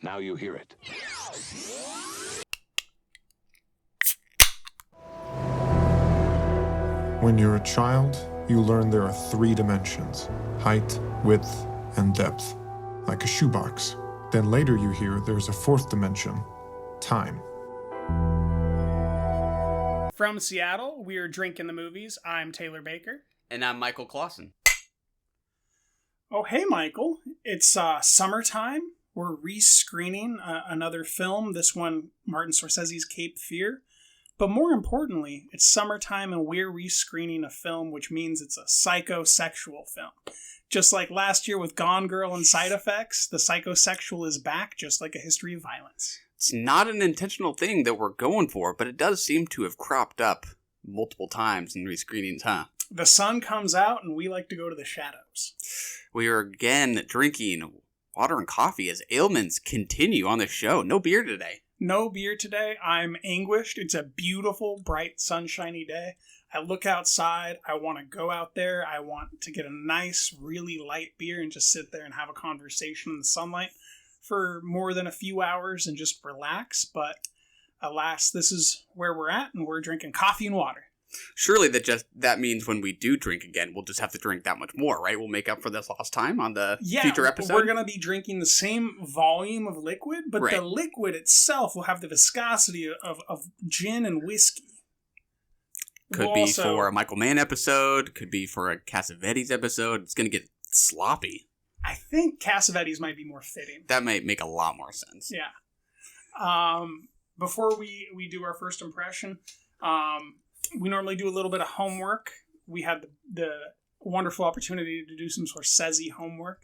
Now you hear it. When you're a child, you learn there are 3 dimensions: height, width, and depth, like a shoebox. Then later you hear there's a 4th dimension: time. From Seattle, we're Drinking the Movies. I'm Taylor Baker. And I'm Michael Clawson. Oh, hey, Michael. It's summertime. We're rescreening another film, this one, Martin Scorsese's Cape Fear. But more importantly, it's summertime and we're rescreening a film, which means it's a psychosexual film. Just like last year with Gone Girl and Side Effects, the psychosexual is back, just like A History of Violence. It's not an intentional thing that we're going for, but it does seem to have cropped up multiple times in rescreenings, huh? The sun comes out and we like to go to the shadows. We are again drinking water and coffee as ailments continue on the show. No beer today. No beer today. I'm anguished. It's a beautiful, bright, sunshiny day. I look outside. I want to go out there. I want to get a nice, really light beer and just sit there and have a conversation in the sunlight for more than a few hours and just relax. But alas, this is where we're at, and we're drinking coffee and water. Surely that means when we do drink again, we'll just have to drink that much more, right? We'll make up for this lost time on the future episode. We're going to be drinking the same volume of liquid, but right. The liquid itself will have the viscosity of gin and whiskey. Could be for a Michael Mann episode, could be for a Cassavetes episode. It's going to get sloppy. I think Cassavetes might be more fitting. That might make a lot more sense. Yeah. Before we do our first impression, we normally do a little bit of homework. We had the wonderful opportunity to do some Scorsese homework.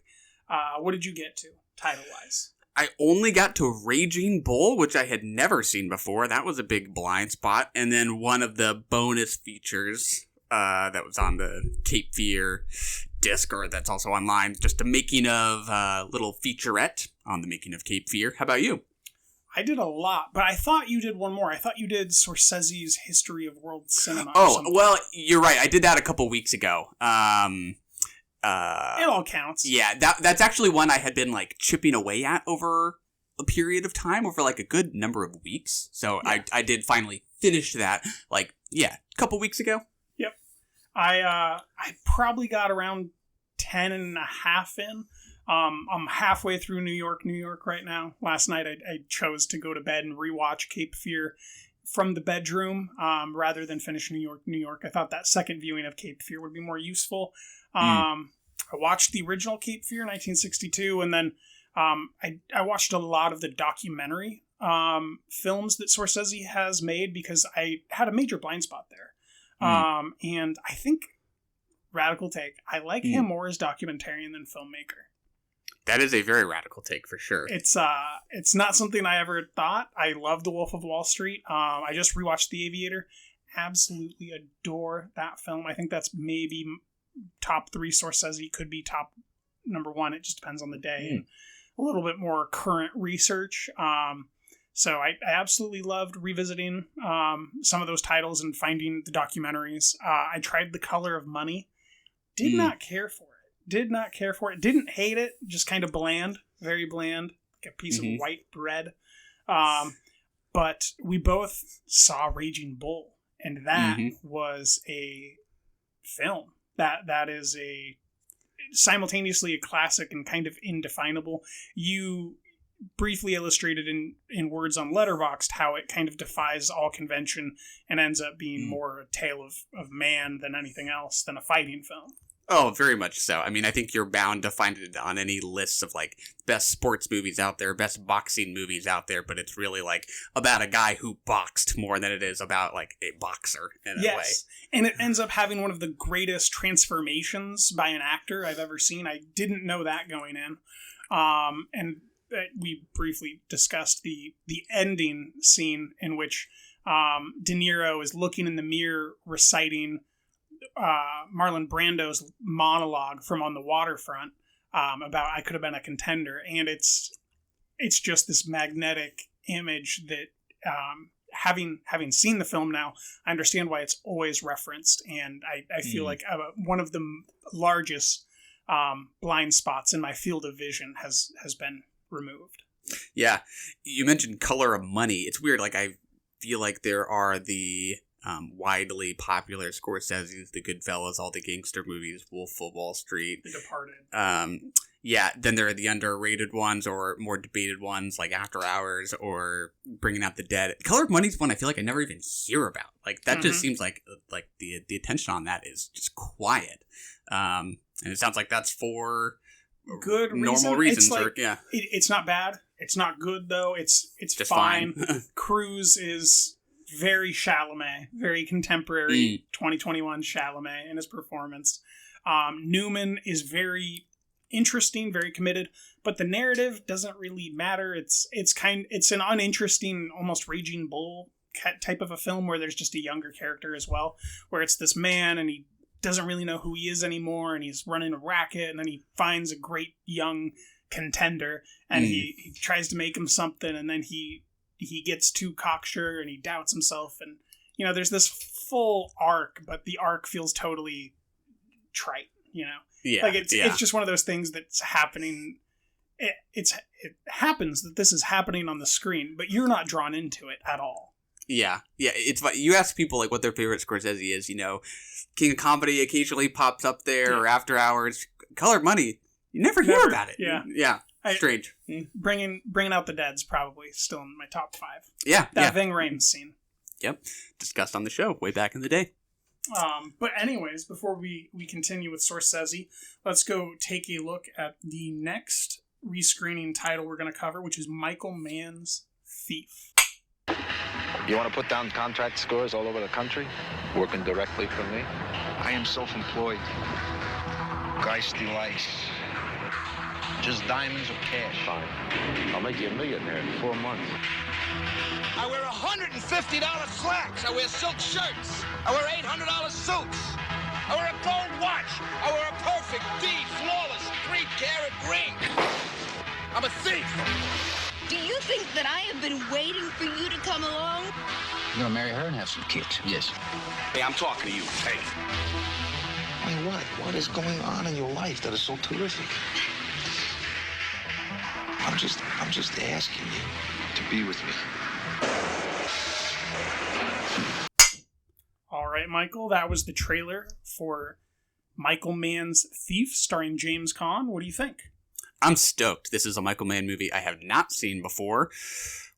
What did you get to, title-wise? I only got to Raging Bull, which I had never seen before. That was a big blind spot. And then one of the bonus features that was on the Cape Fear disc, or that's also online, just a making of little featurette on the making of Cape Fear. How about you? I did a lot, but I thought you did one more. I thought you did Scorsese's History of World Cinema. Oh, well, you're right. I did that a couple weeks ago. It all counts. Yeah, that's actually one I had been like chipping away at over a period of time, over like a good number of weeks. So yeah. I did finally finish that, a couple weeks ago. Yep. I probably got around 10 and a half in. I'm halfway through New York right now. Last night I chose to go to bed and rewatch Cape Fear from the bedroom rather than finish New York. I thought that second viewing of Cape Fear would be more useful. I watched the original Cape Fear, 1962, and then I watched a lot of the documentary films that Scorsese has made because I had a major blind spot there. And I think, radical take, I like him more as documentarian than filmmaker. That is a very radical take for sure. It's not something I ever thought. I love The Wolf of Wall Street. I just rewatched The Aviator. Absolutely adore that film. I think that's maybe top 3 Scorsese, could be top number 1. It just depends on the day. And a little bit more current research. So I absolutely loved revisiting some of those titles and finding the documentaries. I tried The Color of Money. Did not care for it. Didn't hate it. Just kind of bland. Very bland. Like a piece of white bread. But we both saw Raging Bull. And that was a film. That is simultaneously a classic and kind of indefinable. You briefly illustrated in words on Letterboxd how it kind of defies all convention and ends up being more a tale of man than anything else, than a fighting film. Oh, very much so. I mean, I think you're bound to find it on any lists of, best sports movies out there, best boxing movies out there, but it's really, about a guy who boxed more than it is about, a boxer in a way. And it ends up having one of the greatest transformations by an actor I've ever seen. I didn't know that going in. And we briefly discussed the ending scene in which De Niro is looking in the mirror reciting Marlon Brando's monologue from On the Waterfront about I could have been a contender, and it's just this magnetic image that having seen the film now, I understand why it's always referenced, and I feel like one of the largest blind spots in my field of vision has been removed. Yeah. You mentioned Color of Money. It's weird. Like, I feel like there are the widely popular Scorsese's, the Goodfellas, all the gangster movies, Wolf of Wall Street. The Departed. Yeah, then there are the underrated ones or more debated ones like After Hours or Bringing Out the Dead. Color of Money's one I feel like I never even hear about. Like, that just seems like the attention on that is just quiet. And it sounds like that's for good normal reasons. It's not bad. It's not good, though. It's just fine. Cruise is very Chalamet, very contemporary 2021 Chalamet in his performance. Newman is very interesting, very committed, but the narrative doesn't really matter. It's an uninteresting, almost Raging Bull type of a film where there's just a younger character as well, where it's this man and he doesn't really know who he is anymore, and he's running a racket, and then he finds a great young contender, and he tries to make him something, and then he gets too cocksure and he doubts himself, and there's this full arc, but the arc feels totally trite. It's just one of those things that's happening. It happens that this is happening on the screen, but you're not drawn into it at all. Yeah. It's you ask people like what their favorite Scorsese is. King of Comedy occasionally pops up there, or After Hours. Color of Money, you never hear about it. Yeah. Strange. Bringing Out the Dead's probably still in my top 5. Yeah. That Ving Rhames scene. Yep. Discussed on the show way back in the day. But anyways, before we continue with Scorsese, let's go take a look at the next rescreening title we're going to cover, which is Michael Mann's Thief. You want to put down contract scores all over the country, working directly for me? I am self-employed. Geisty lice. Just diamonds or cash. Fine. I'll make you a millionaire in 4 months. I wear $150 slacks. I wear silk shirts. I wear $800 suits. I wear a gold watch. I wear a perfect D, flawless, 3-carat ring. I'm a thief. Do you think that I have been waiting for you to come along? You're gonna marry her and have some kids? Yes. Hey, I'm talking to you. Hey. I mean, what is going on in your life that is so terrific? I'm just asking you to be with me. All right, Michael, that was the trailer for Michael Mann's Thief, starring James Caan. What do you think? I'm stoked. This is a Michael Mann movie I have not seen before.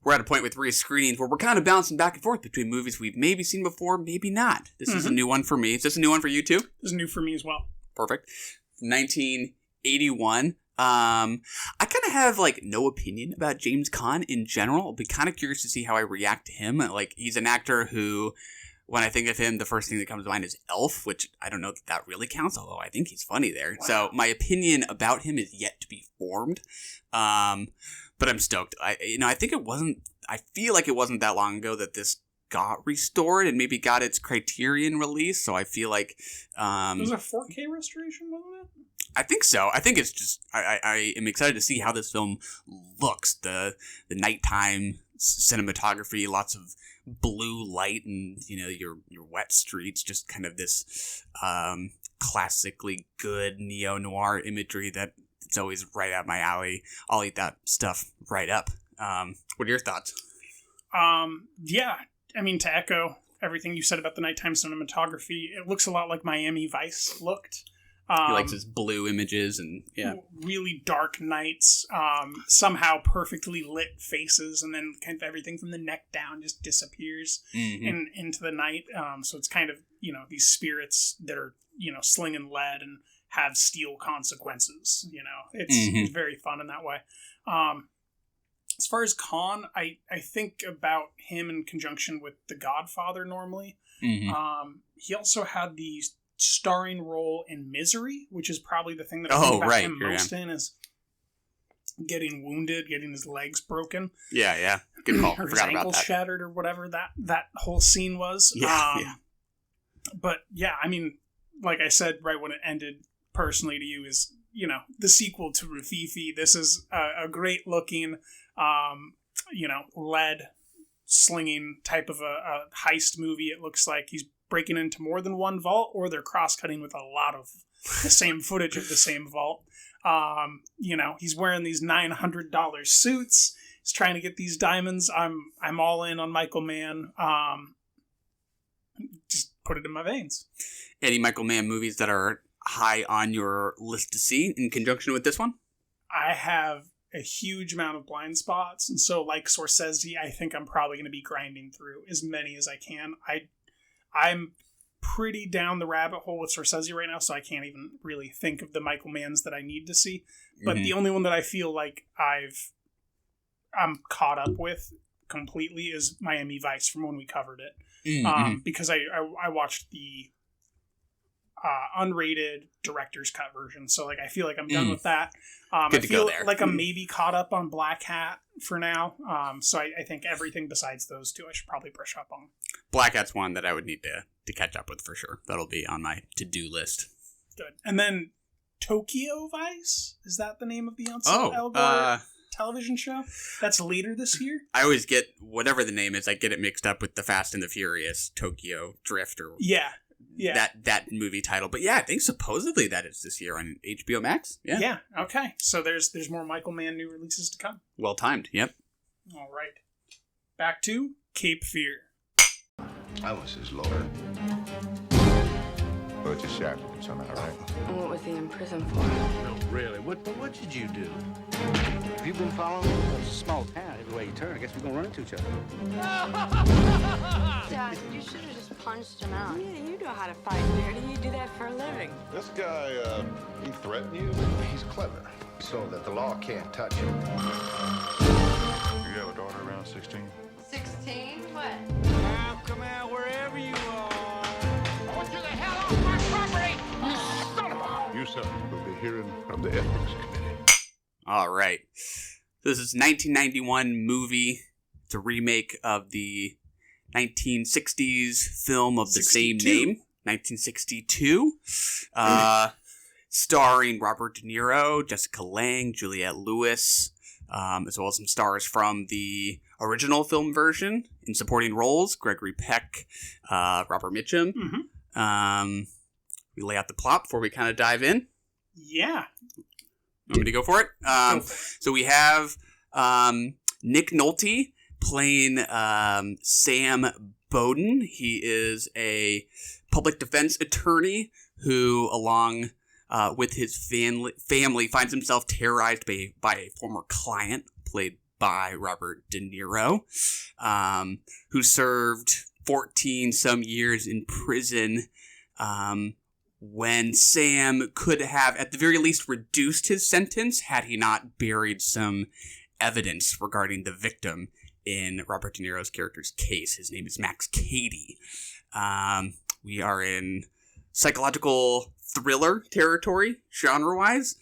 We're at a point with rescreenings where we're kind of bouncing back and forth between movies we've maybe seen before, maybe not. This is a new one for me. Is this a new one for you too? This is new for me as well. Perfect. 1981. I kind of have no opinion about James Caan in general. I'll be kind of curious to see how I react to him. He's an actor who, when I think of him, the first thing that comes to mind is Elf, which I don't know that really counts, although I think he's funny there. Wow. So my opinion about him is yet to be formed. But I'm stoked. I feel like it wasn't that long ago that this got restored and maybe got its Criterion release. So I feel like it was a 4K restoration, wasn't it? I think so. I think it's just I am excited to see how this film looks. The nighttime cinematography, lots of blue light, and your wet streets, just kind of this classically good neo-noir imagery that it's always right up my alley. I'll eat that stuff right up. What are your thoughts? Yeah, I mean, to echo everything you said about the nighttime cinematography, it looks a lot like Miami Vice looked. He likes his blue images and really dark nights, somehow perfectly lit faces, and then kind of everything from the neck down just disappears into the night. So it's kind of these spirits that are slinging lead and have steel consequences. It's very fun in that way. As far as Caan, I think about him in conjunction with The Godfather normally. He also had these starring role in Misery, which is probably the thing that I think about him most in, is getting wounded, getting his legs broken. Yeah. Good call. Or his ankle shattered or whatever that whole scene was. But yeah, I mean, like I said right when it ended, personally to you, is, the sequel to Rafifi. This is a great looking, lead slinging type of a heist movie. It looks like he's breaking into more than one vault, or they're cross-cutting with a lot of the same footage of the same vault. He's wearing these $900 suits. He's trying to get these diamonds. I'm all in on Michael Mann. Just put it in my veins. Any Michael Mann movies that are high on your list to see in conjunction with this one? I have a huge amount of blind spots, and so like Scorsese, I think I'm probably going to be grinding through as many as I can. I'm pretty down the rabbit hole with Scorsese right now, so I can't even really think of the Michael Manns that I need to see. But the only one that I feel like I'm caught up with completely is Miami Vice from when we covered it. Because I watched the unrated director's cut version, so like I feel like I'm done with that. I feel like I'm maybe caught up on Black Hat for now. So I think everything besides those two I should probably brush up on. Black Hat's one that I would need to catch up with for sure. That'll be on my to-do list. Good. And then Tokyo Vice, is that the name of the El Gore television show? That's later this year. I always get whatever the name is. I get it mixed up with the Fast and the Furious Tokyo Drift or that movie title. But yeah, I think supposedly that is this year on HBO Max. Yeah. Okay. So there's more Michael Mann new releases to come. Well timed. Yep. All right. Back to Cape Fear. I was his lawyer. But you shot him somehow, right? What was he in prison for? No, really. What did you do? Have you been following me? It's a small town. Everywhere you turn, I guess we're gonna run into each other. Dad, you should have just punched him out. Yeah, you know how to fight, Daddy. You do that for a living. This guy, he threatened you? He's clever, so that the law can't touch him. You have a daughter around 16? 16? What? Now come out wherever you are. I want you the hell off my property! You son of a... You, sir, will be hearing from the Ethics Committee. All right. This is a 1991 movie. It's a remake of the 1960s film of the same name, 1962. Starring Robert De Niro, Jessica Lange, Juliette Lewis, as well as some stars from the original film version in supporting roles, Gregory Peck, Robert Mitchum. We lay out the plot before we kind of dive in. Yeah. Want me to go for it? So we have Nick Nolte playing Sam Bowden. He is a public defense attorney who, along with his family, finds himself terrorized by a former client played by Robert De Niro, who served 14 some years in prison, when Sam could have, at the very least, reduced his sentence had he not buried some evidence regarding the victim in Robert De Niro's character's case. His name is Max Cady. We are in psychological thriller territory, genre-wise.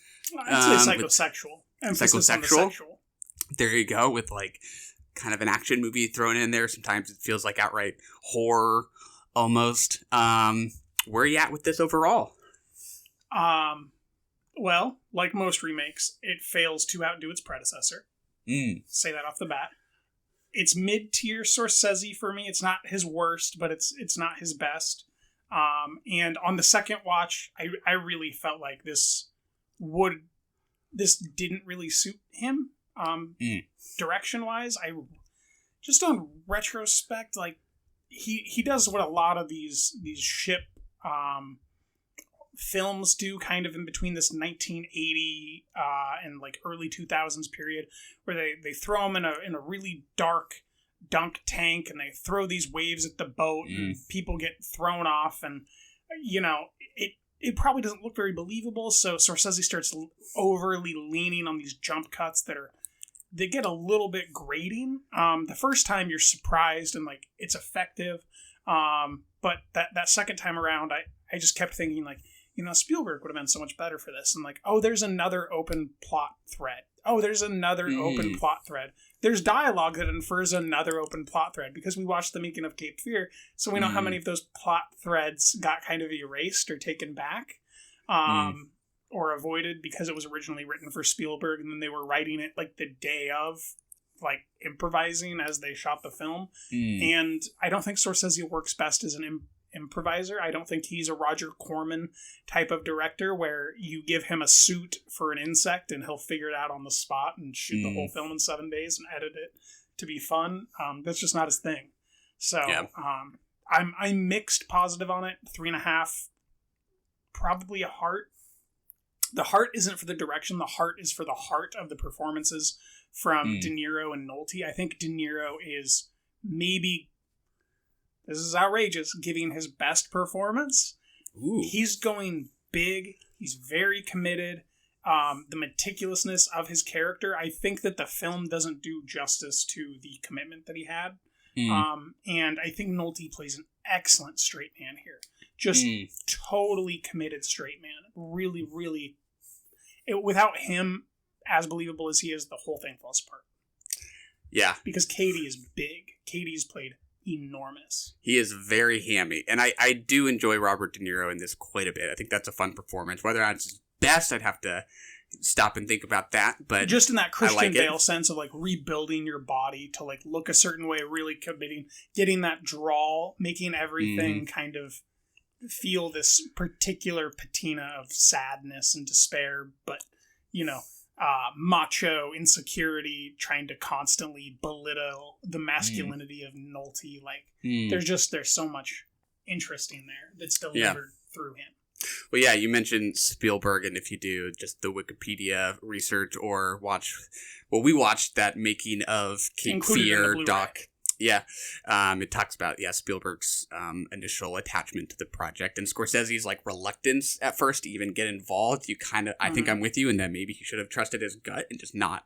I'd say psychosexual. Emphasis on the sexual. There you go, with like kind of an action movie thrown in there. Sometimes it feels like outright horror almost. Where are you at with this overall? Well, like most remakes, it fails to outdo its predecessor. Say that off the bat. It's mid-tier Scorsese for me. It's not his worst, but it's not his best. And on the second watch, I really felt like this didn't really suit him. Direction-wise, just on retrospect, like he does what a lot of these ship films do, kind of in between this 1980 and like early 2000s period, where they throw them in a really dark dunk tank and they throw these waves at the boat and people get thrown off, and it probably doesn't look very believable, so Scorsese starts overly leaning on these jump cuts they get a little bit grating. The first time you're surprised and like it's effective, but that second time around I just kept thinking like, Spielberg would have been so much better for this. And like, oh, there's another open plot thread. Oh, there's another open plot thread. There's dialogue that infers another open plot thread, because we watched the making of Cape Fear, so we know how many of those plot threads got kind of erased or taken back, or avoided because it was originally written for Spielberg, and then they were writing it like the day of, like improvising as they shot the film. And I don't think Scorsese works best as an improviser. I don't think he's a Roger Corman type of director where you give him a suit for an insect and he'll figure it out on the spot and shoot the whole film in 7 days and edit it to be fun. That's just not his thing. So I'm mixed positive on it. 3.5, probably a heart. The heart isn't for the direction. The heart is for the heart of the performances from De Niro and Nolte. I think De Niro is maybe, this is outrageous, giving his best performance. Ooh. He's going big. He's very committed. The meticulousness of his character. I think that the film doesn't do justice to the commitment that he had. And I think Nolte plays an excellent straight man here. Just totally committed straight man. Really, really. Without him, as believable as he is, the whole thing falls apart. Yeah. Because Katie is big. Katie's played enormous. He is very hammy. And I do enjoy Robert De Niro in this quite a bit. I think that's a fun performance. Whether or not it's his best, I'd have to stop and think about that. But just in that Christian Bale sense of like rebuilding your body to like look a certain way, really committing, getting that drawl, making everything kind of feel this particular patina of sadness and despair, but macho insecurity, trying to constantly belittle the masculinity of Nolte. Like there's so much interesting there that's delivered through him. Well, yeah, you mentioned Spielberg, and if you do just the Wikipedia research or we watched that making of Cape Fear doc. Yeah, it talks about Spielberg's initial attachment to the project and Scorsese's like reluctance at first to even get involved. You kind of, I think I'm with you in that maybe he should have trusted his gut and just not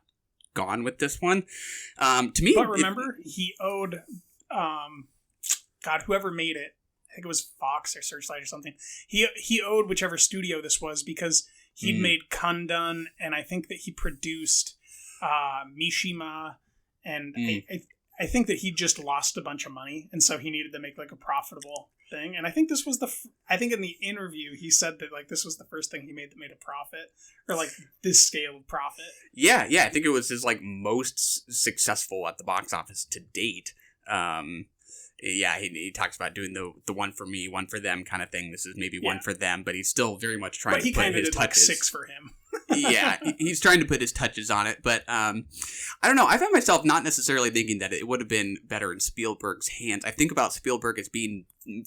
gone with this one. To me, but remember, he owed, whoever made it. I think it was Fox or Searchlight or something. He owed whichever studio this was because he'd made Kundun, and I think that he produced Mishima, and I think that he just lost a bunch of money, and so he needed to make like a profitable thing. And I think this was I think in the interview he said that like this was the first thing he made that made a profit, or like this scale of profit. Yeah, I think it was his like most successful at the box office to date. He talks about doing the one for me, one for them kind of thing. This is maybe one for them, but he's still very much trying to put his touches. Like 6 for him. He's trying to put his touches on it, but I don't know. I found myself not necessarily thinking that it would have been better in Spielberg's hands. I think about Spielberg as being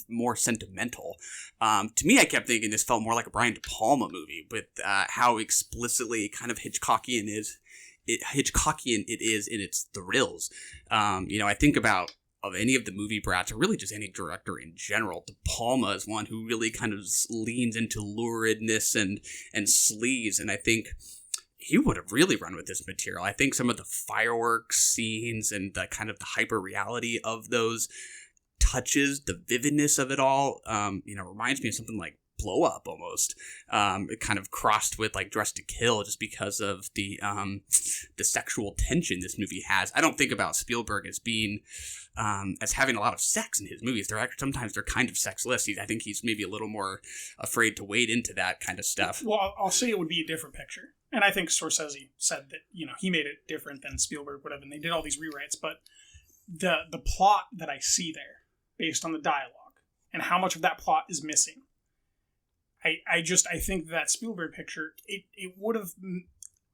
more sentimental. To me, I kept thinking this felt more like a Brian De Palma movie, with how explicitly kind of Hitchcockian it is in its thrills. I think about of any of the movie brats, or really just any director in general, De Palma is one who really kind of leans into luridness and sleaze, and I think he would have really run with this material. I think some of the fireworks scenes and the kind of the hyper reality of those touches, the vividness of it all, reminds me of something like Blow Up almost. It kind of crossed with like Dressed to Kill just because of the sexual tension this movie has. I don't think about Spielberg as being as having a lot of sex in his movies. Sometimes they're kind of sexless. I think he's maybe a little more afraid to wade into that kind of stuff. Well, I'll say it would be a different picture. And I think Scorsese said that, he made it different than Spielberg would have, and they did all these rewrites, but the plot that I see there, based on the dialogue, and how much of that plot is missing, I think that Spielberg picture, it would have,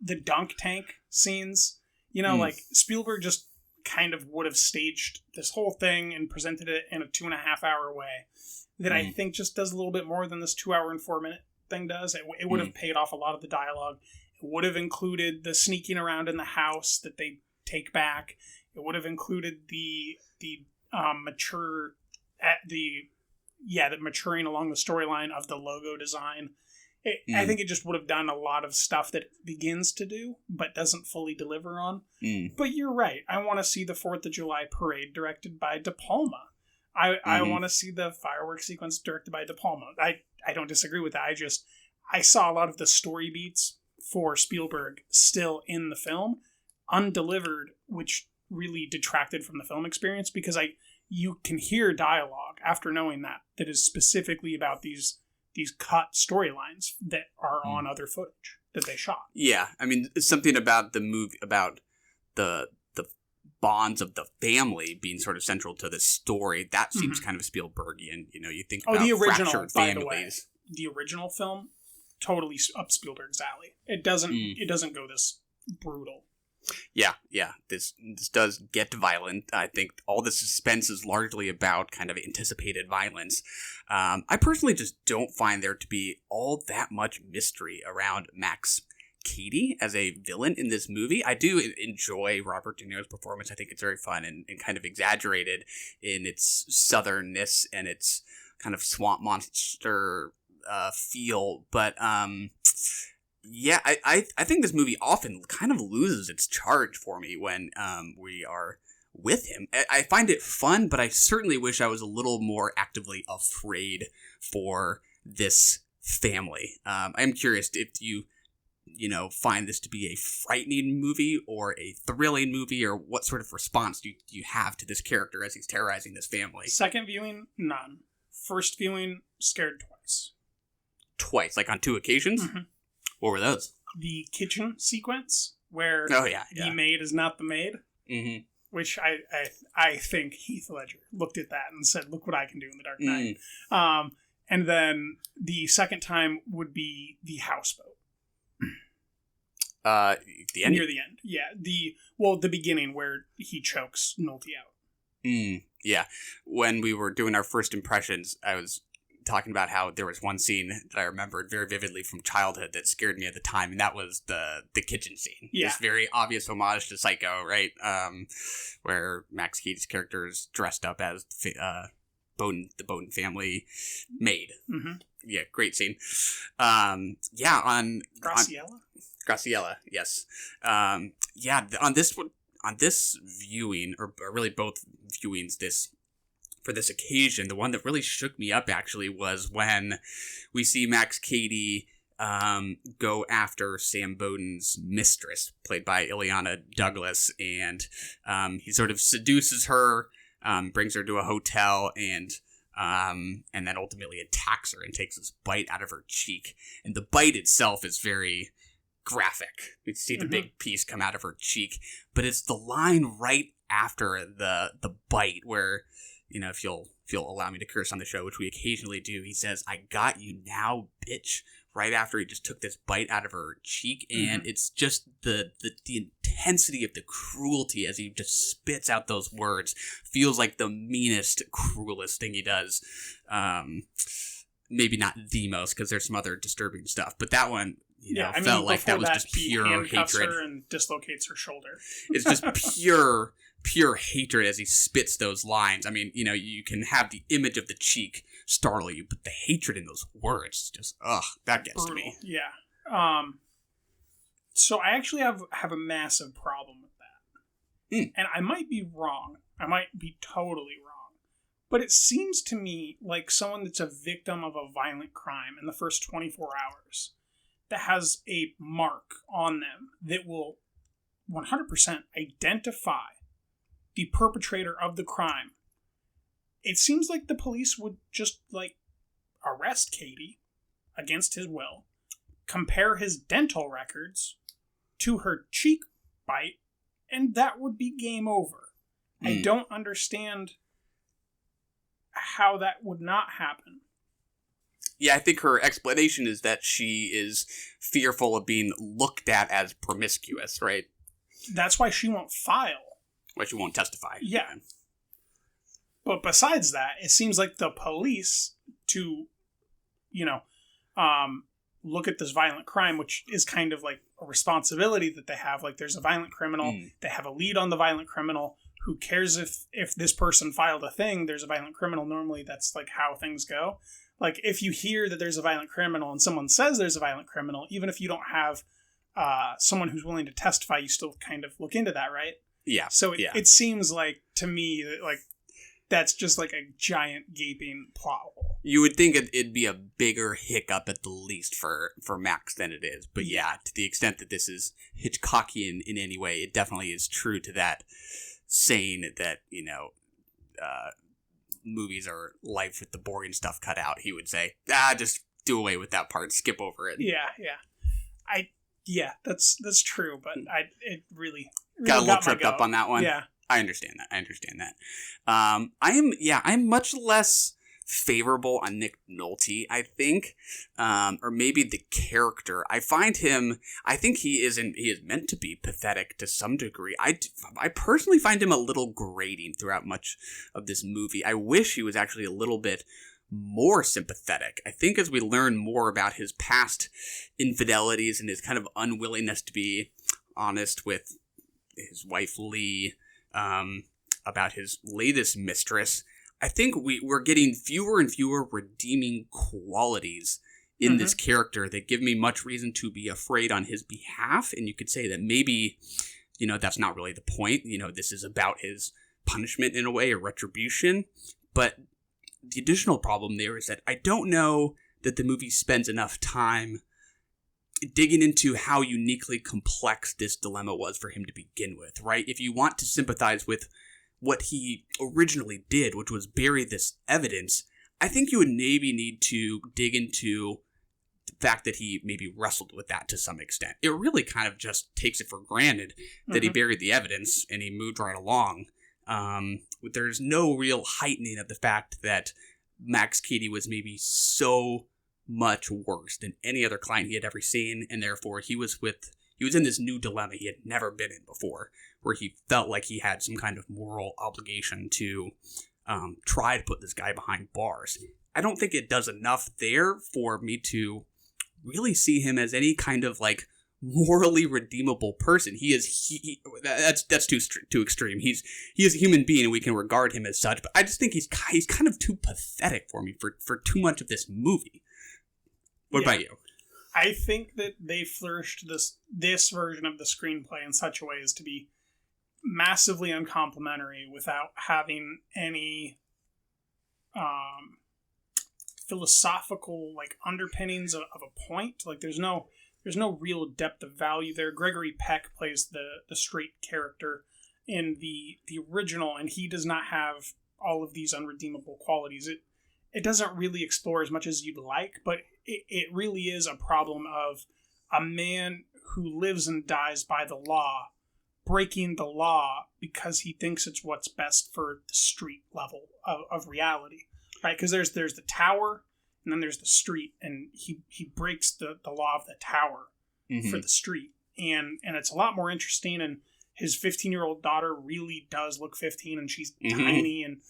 the dunk tank scenes, like Spielberg just kind of would have staged this whole thing and presented it in a 2.5 hour way that I think just does a little bit more than this 2 hour and 4 minute thing does. It would have paid off a lot of the dialogue. It would have included the sneaking around in the house that they take back. It would have included the maturing along the storyline of the logo design. I think it just would have done a lot of stuff that it begins to do, but doesn't fully deliver on. But you're right. I want to see the 4th of July parade directed by De Palma. I want to see the fireworks sequence directed by De Palma. I don't disagree with that. I saw a lot of the story beats for Spielberg still in the film, undelivered, which really detracted from the film experience, because you can hear dialogue after knowing that is specifically about these cut storylines that are on other footage that they shot. Yeah, I mean, it's something about the movie, about the bonds of the family being sort of central to the story, that seems kind of Spielbergian. You think about the original, fractured by families. the way, the original film, totally up Spielberg's alley. It doesn't go this brutal. Yeah. This does get violent. I think all the suspense is largely about kind of anticipated violence. I personally just don't find there to be all that much mystery around Max Cady as a villain in this movie. I do enjoy Robert De Niro's performance. I think it's very fun and kind of exaggerated in its southernness and its kind of swamp monster feel. But yeah, I think this movie often kind of loses its charge for me when we are with him. I find it fun, but I certainly wish I was a little more actively afraid for this family. I'm curious if you find this to be a frightening movie or a thrilling movie, or what sort of response do you have to this character as he's terrorizing this family? Second viewing, none. First viewing, scared twice. Twice? Like on 2 occasions? Mm-hmm. What were those? The kitchen sequence where the maid is not the maid, which I think Heath Ledger looked at that and said, "Look what I can do in The Dark Knight." And then the second time would be the houseboat. The end? Near the end, yeah. The beginning where he chokes Nolte out. Yeah. When we were doing our first impressions, I was talking about how there was one scene that I remembered very vividly from childhood that scared me at the time, and that was the kitchen scene. Yeah. This very obvious homage to Psycho, right? Where Max Cady's character is dressed up as the Bowden family maid. Mm-hmm. Yeah, great scene. On Graciela, yes. On this viewing, or really both viewings for this occasion, the one that really shook me up actually was when we see Max Cady go after Sam Bowden's mistress, played by Ileana Douglas, and he sort of seduces her, brings her to a hotel, and then ultimately attacks her and takes this bite out of her cheek. And the bite itself is very graphic. You see the big piece come out of her cheek, but it's the line right after the bite where, if you'll allow me to curse on the show, which we occasionally do, he says, "I got you now, bitch," right after he just took this bite out of her cheek. And it's just the intensity of the cruelty as he just spits out those words feels like the meanest, cruelest thing he does. Maybe not the most, because there's some other disturbing stuff, but that one felt like that was just pure hatred. Her and dislocates her shoulder. It's just pure hatred as he spits those lines. I mean, you can have the image of the cheek startle you, but the hatred in those words, just, that gets brutal. To me. Yeah. So I actually have a massive problem with that. And I might be wrong. I might be totally wrong. But it seems to me like someone that's a victim of a violent crime in the first 24 hours that has a mark on them that will 100% identify the perpetrator of the crime. It seems like the police would just, arrest Cady against his will, compare his dental records to her cheek bite, and that would be game over. I don't understand how that would not happen. Yeah, I think her explanation is that she is fearful of being looked at as promiscuous, right? That's why she won't file. Why she won't testify. Yeah. But besides that, it seems like the police to, look at this violent crime, which is kind of like a responsibility that they have. Like, there's a violent criminal. They have a lead on the violent criminal. Who cares if this person filed a thing? There's a violent criminal. Normally, that's like how things go. Like, if you hear that there's a violent criminal and someone says there's a violent criminal, even if you don't have someone who's willing to testify, you still kind of look into that, right? Yeah. So it seems like, to me, that that's just like a giant gaping plot hole. You would think it'd be a bigger hiccup at the least for Max than it is. But yeah, to the extent that this is Hitchcockian in any way, it definitely is true to that saying that, movies are life with the boring stuff cut out. He would say, just do away with that part, skip over it. Yeah. That's true, but it really got a little tripped up on that one. Yeah. I understand that. I'm much less favorable on Nick Nolte, I think, or maybe the character. I think he is meant to be pathetic to some degree. I personally find him a little grating throughout much of this movie. I wish he was actually a little bit more sympathetic. I think as we learn more about his past infidelities and his kind of unwillingness to be honest with his wife Lee, about his latest mistress, I think we're getting fewer and fewer redeeming qualities in this character that give me much reason to be afraid on his behalf. And you could say that maybe, that's not really the point. This is about his punishment in a way, or retribution. But the additional problem there is that I don't know that the movie spends enough time digging into how uniquely complex this dilemma was for him to begin with, right? If you want to sympathize with what he originally did, which was bury this evidence, I think you would maybe need to dig into the fact that he maybe wrestled with that to some extent. It really kind of just takes it for granted that he buried the evidence and he moved right along. There's no real heightening of the fact that Max Cady was maybe so much worse than any other client he had ever seen, and therefore he was in this new dilemma he had never been in before, where he felt like he had some kind of moral obligation to try to put this guy behind bars. I don't think it does enough there for me to really see him as any kind of like morally redeemable person. That's too extreme. He is a human being and we can regard him as such, but I just think he's kind of too pathetic for me for too much of this movie. What about you? I think that they flourished this version of the screenplay in such a way as to be massively uncomplimentary without having any philosophical underpinnings of a point. There's no real depth of value there. Gregory Peck plays the straight character in the original, and he does not have all of these unredeemable qualities. It doesn't really explore as much as you'd like, but it really is a problem of a man who lives and dies by the law, breaking the law because he thinks it's what's best for the street level of reality, right? Because there's the tower, and then there's the street, and he breaks the law of the tower for the street, and it's a lot more interesting. And his 15-year-old daughter really does look 15, and she's tiny, and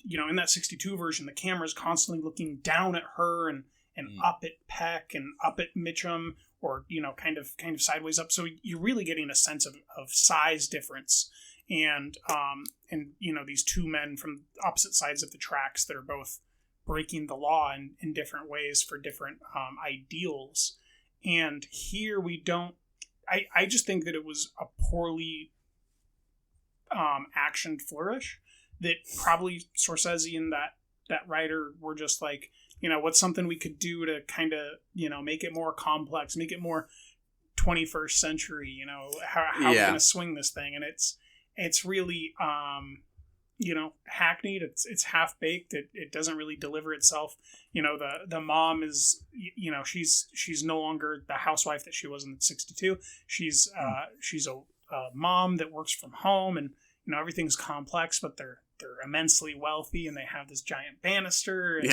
in that 62 version, the camera's constantly looking down at her and up at Peck and up at Mitchum, or kind of sideways up. So you're really getting a sense of size difference, and these two men from opposite sides of the tracks that are both breaking the law in different ways for different ideals. And here we don't. I just think that it was a poorly actioned flourish. That probably Scorsese and that writer were just like, what's something we could do to kind of, make it more complex, make it more 21st century, how are we going to swing this thing? And it's really, hackneyed. It's half baked. It doesn't really deliver itself. The mom is, she's no longer the housewife that she was in 62. She's a mom that works from home, and, everything's complex, but they're immensely wealthy, and they have this giant banister. And,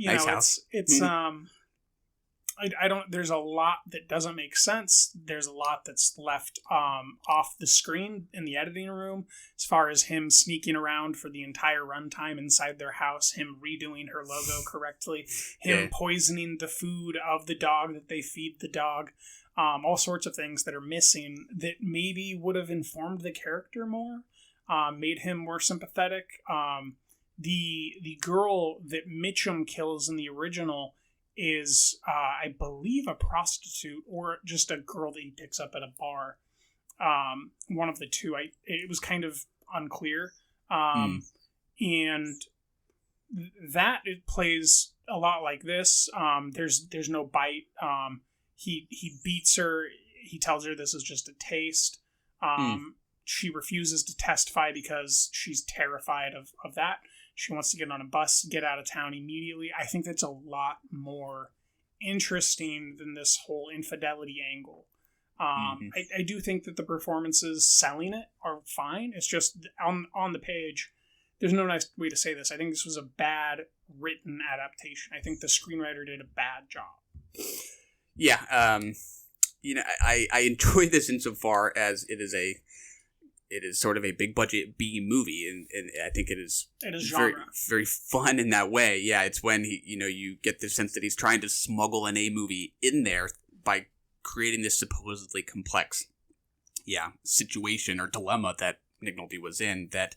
nice house. It's I don't. There's a lot that doesn't make sense. There's a lot that's left off the screen in the editing room, as far as him sneaking around for the entire runtime inside their house, him redoing her logo correctly, him poisoning the food of the dog that they feed the dog. All sorts of things that are missing that maybe would have informed the character more. Made him more sympathetic. The girl that Mitchum kills in the original is, I believe, a prostitute or just a girl that he picks up at a bar. One of the two. It was kind of unclear. And that it plays a lot like this. There's no bite. He beats her. He tells her this is just a taste. She refuses to testify because she's terrified of that. She wants to get on a bus, get out of town immediately. I think that's a lot more interesting than this whole infidelity angle. I do think that the performances selling it are fine. It's just on the page, there's no nice way to say this. I think this was a bad written adaptation. I think the screenwriter did a bad job. Yeah, I enjoy this insofar as it is sort of a big budget B movie, and I think it is very, genre. very fun in that way. Yeah, it's when you get the sense that he's trying to smuggle an A movie in there by creating this supposedly complex, situation or dilemma that Nick Nolte was in, that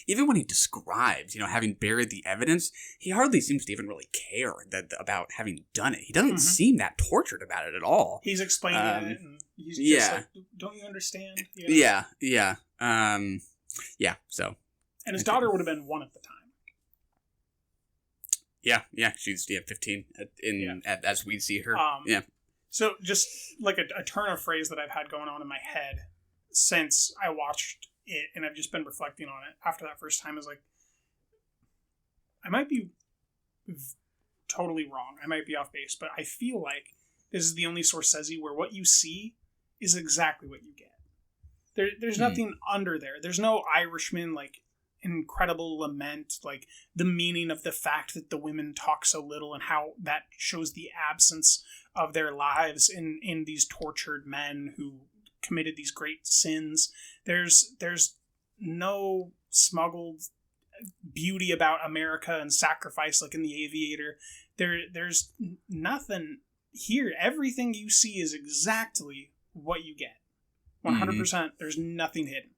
even when he describes, having buried the evidence, he hardly seems to even really care about having done it. He doesn't seem that tortured about it at all. He's explaining it, and he's just like, don't you understand? Yeah. So. And his daughter would have been 1 at the time. Yeah, she's 15 as we see her. So just like a turn of phrase that I've had going on in my head since I watched it, and I've just been reflecting on it after that first time, is like, I might be totally wrong. I might be off base, but I feel like this is the only Scorsese where what you see is exactly what you get. There's nothing under there. There's no Irishman, like, incredible lament, like the meaning of the fact that the women talk so little and how that shows the absence of their lives in these tortured men who committed these great sins. There's no smuggled beauty about America and sacrifice like in The Aviator. There's nothing here. Everything you see is exactly what you get. 100%. There's nothing hidden.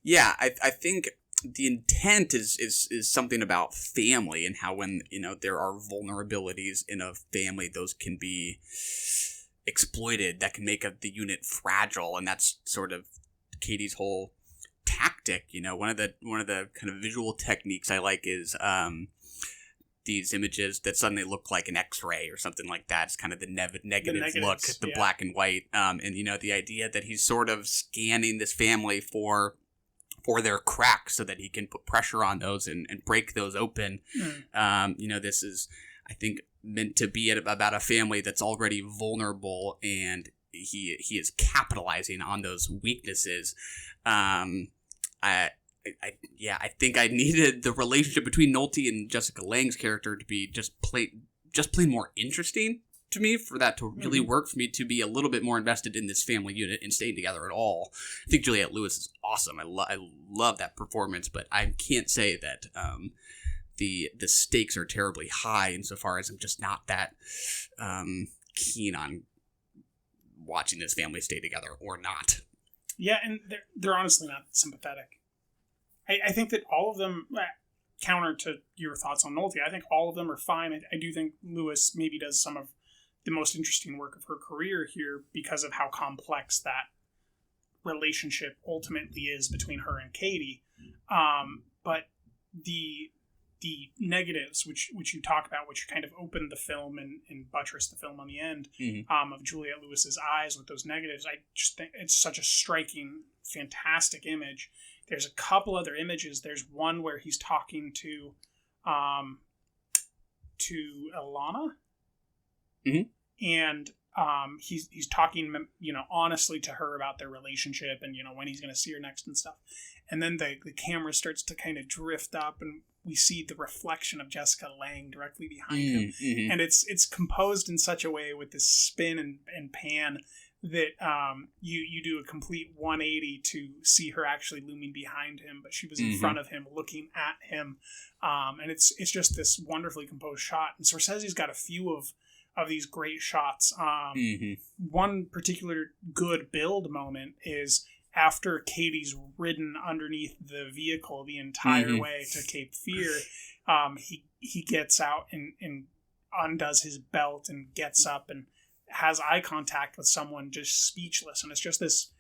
Yeah, I think the intent is something about family and how when, there are vulnerabilities in a family, those can be exploited, that can make the unit fragile, and that's sort of Katie's whole tactic. One of the kind of visual techniques I like is these images that suddenly look like an X-ray or something like that. It's kind of the negative look, the black and white, and the idea that he's sort of scanning this family for their cracks so that he can put pressure on those and break those open. This is, I think, meant to be about a family that's already vulnerable, and he is capitalizing on those weaknesses. I think I needed the relationship between Nolte and Jessica Lange's character to be just plain more interesting to me, for that to really work, for me to be a little bit more invested in this family unit and staying together at all. I think Juliette Lewis is awesome. I love that performance, but I can't say that the stakes are terribly high insofar as I'm just not that keen on watching this family stay together or not. Yeah, and they're honestly not sympathetic. I think that all of them, counter to your thoughts on Nolte, I think all of them are fine. I do think Lewis maybe does some of the most interesting work of her career here because of how complex that relationship ultimately is between her and Katie. But the negatives, which you talk about, which kind of opened the film and buttressed the film on the end, of Juliette Lewis's eyes with those negatives, I just think it's such a striking, fantastic image. There's a couple other images. There's one where he's talking to Ilana, and he's talking, honestly to her about their relationship and when he's going to see her next and stuff. And then the camera starts to kind of drift up, and we see the reflection of Jessica Lange directly behind him, and it's composed in such a way with this spin and pan that you do a complete 180 to see her actually looming behind him, but she was in front of him, looking at him, and it's just this wonderfully composed shot. And Scorsese's got a few of these great shots. One particular good build moment is after Katie's ridden underneath the vehicle the entire way to Cape Fear. He gets out and undoes his belt and gets up and has eye contact with someone, just speechless, and it's just this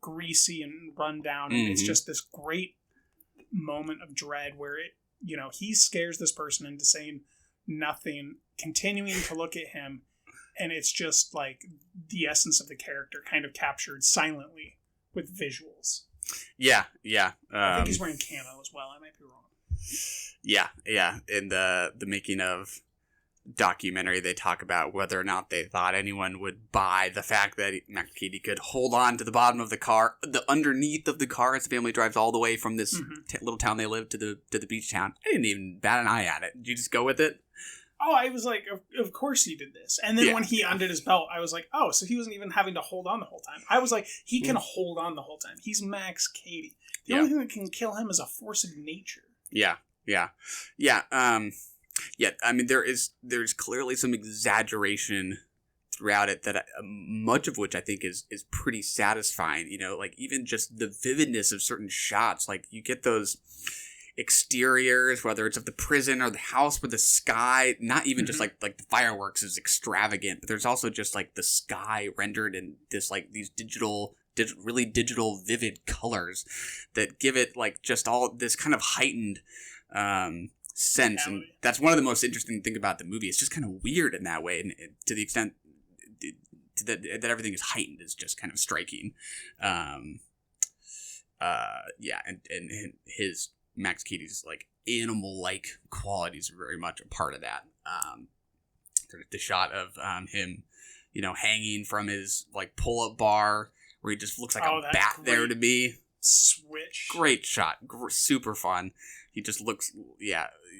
greasy and run down, and it's just this great moment of dread where he scares this person into saying nothing, continuing to look at him, and it's just like the essence of the character kind of captured silently with visuals. Yeah. I think he's wearing camo as well. I might be wrong. Yeah. In the making of documentary, they talk about whether or not they thought anyone would buy the fact that McKeady could hold on to the bottom of the car, the underneath of the car, as the family drives all the way from this little town they live to the beach town. I didn't even bat an eye at it. Did you just go with it? Oh, I was like, of course he did this. And then when he undid his belt, I was like, oh, so he wasn't even having to hold on the whole time. I was like, he can hold on the whole time. He's Max Cady. The only thing that can kill him is a force of nature. Yeah. I mean, there's clearly some exaggeration throughout it that much of which I think is pretty satisfying. You know, like even just the vividness of certain shots. Like you get those exteriors, whether it's of the prison or the house with the sky, not even just like the fireworks is extravagant, but there's also just like the sky rendered in this like these really digital vivid colors that give it like just all this kind of heightened sense. And that's one of the most interesting things about the movie. It's just kind of weird in that way, and to the extent that everything is heightened is just kind of striking. And his Max Cady's like animal-like qualities are very much a part of that. The shot of him, you know, hanging from his like pull-up bar where he just looks like a bat there to me. Switch. Great shot. Super fun. He just looks,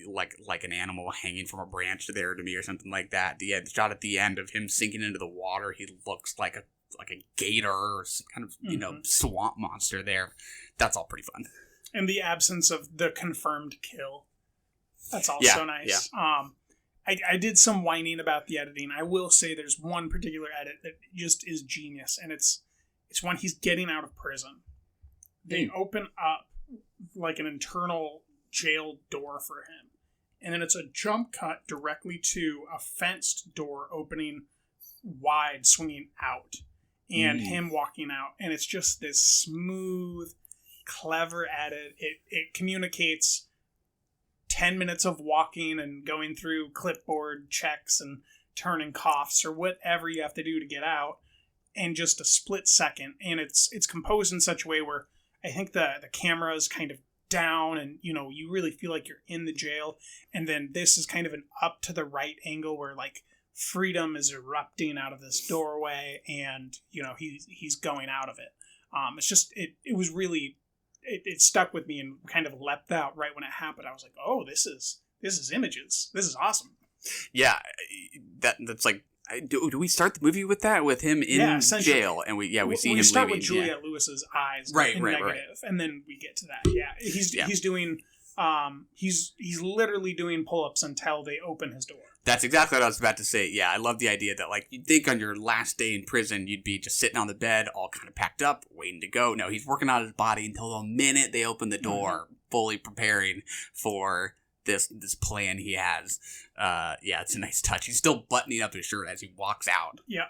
like an animal hanging from a branch there to me or something like that. The shot at the end of him sinking into the water, he looks like a gator or some kind of, you know, swamp monster there. That's all pretty fun. And the absence of the confirmed kill. That's also nice. Yeah. I did some whining about the editing. I will say there's one particular edit that just is genius, and it's when he's getting out of prison. They open up like an internal jail door for him, and then it's a jump cut directly to a fenced door opening wide, swinging out, and him walking out, and it's just this smooth, clever edit. It communicates 10 minutes of walking and going through clipboard checks and turning coughs or whatever you have to do to get out in just a split second. And it's composed in such a way where I think the camera is kind of down and, you know, you really feel like you're in the jail. And then this is kind of an up to the right angle where like freedom is erupting out of this doorway and, you know, he's going out of it. It's just, it was really... It stuck with me and kind of leapt out right when it happened. I was like, "Oh, this is Images. This is awesome." Yeah, that's like. Do we start the movie with that, with him in jail, and we see him leaving? We start with Juliette Lewis's eyes, right, and then we get to that. Yeah, he's doing. He's literally doing pull-ups until they open his door. That's exactly what I was about to say. Yeah, I love the idea that, like, you'd think on your last day in prison, you'd be just sitting on the bed, all kind of packed up, waiting to go. No, he's working on his body until the minute they open the door, fully preparing for this plan he has. It's a nice touch. He's still buttoning up his shirt as he walks out. Yeah.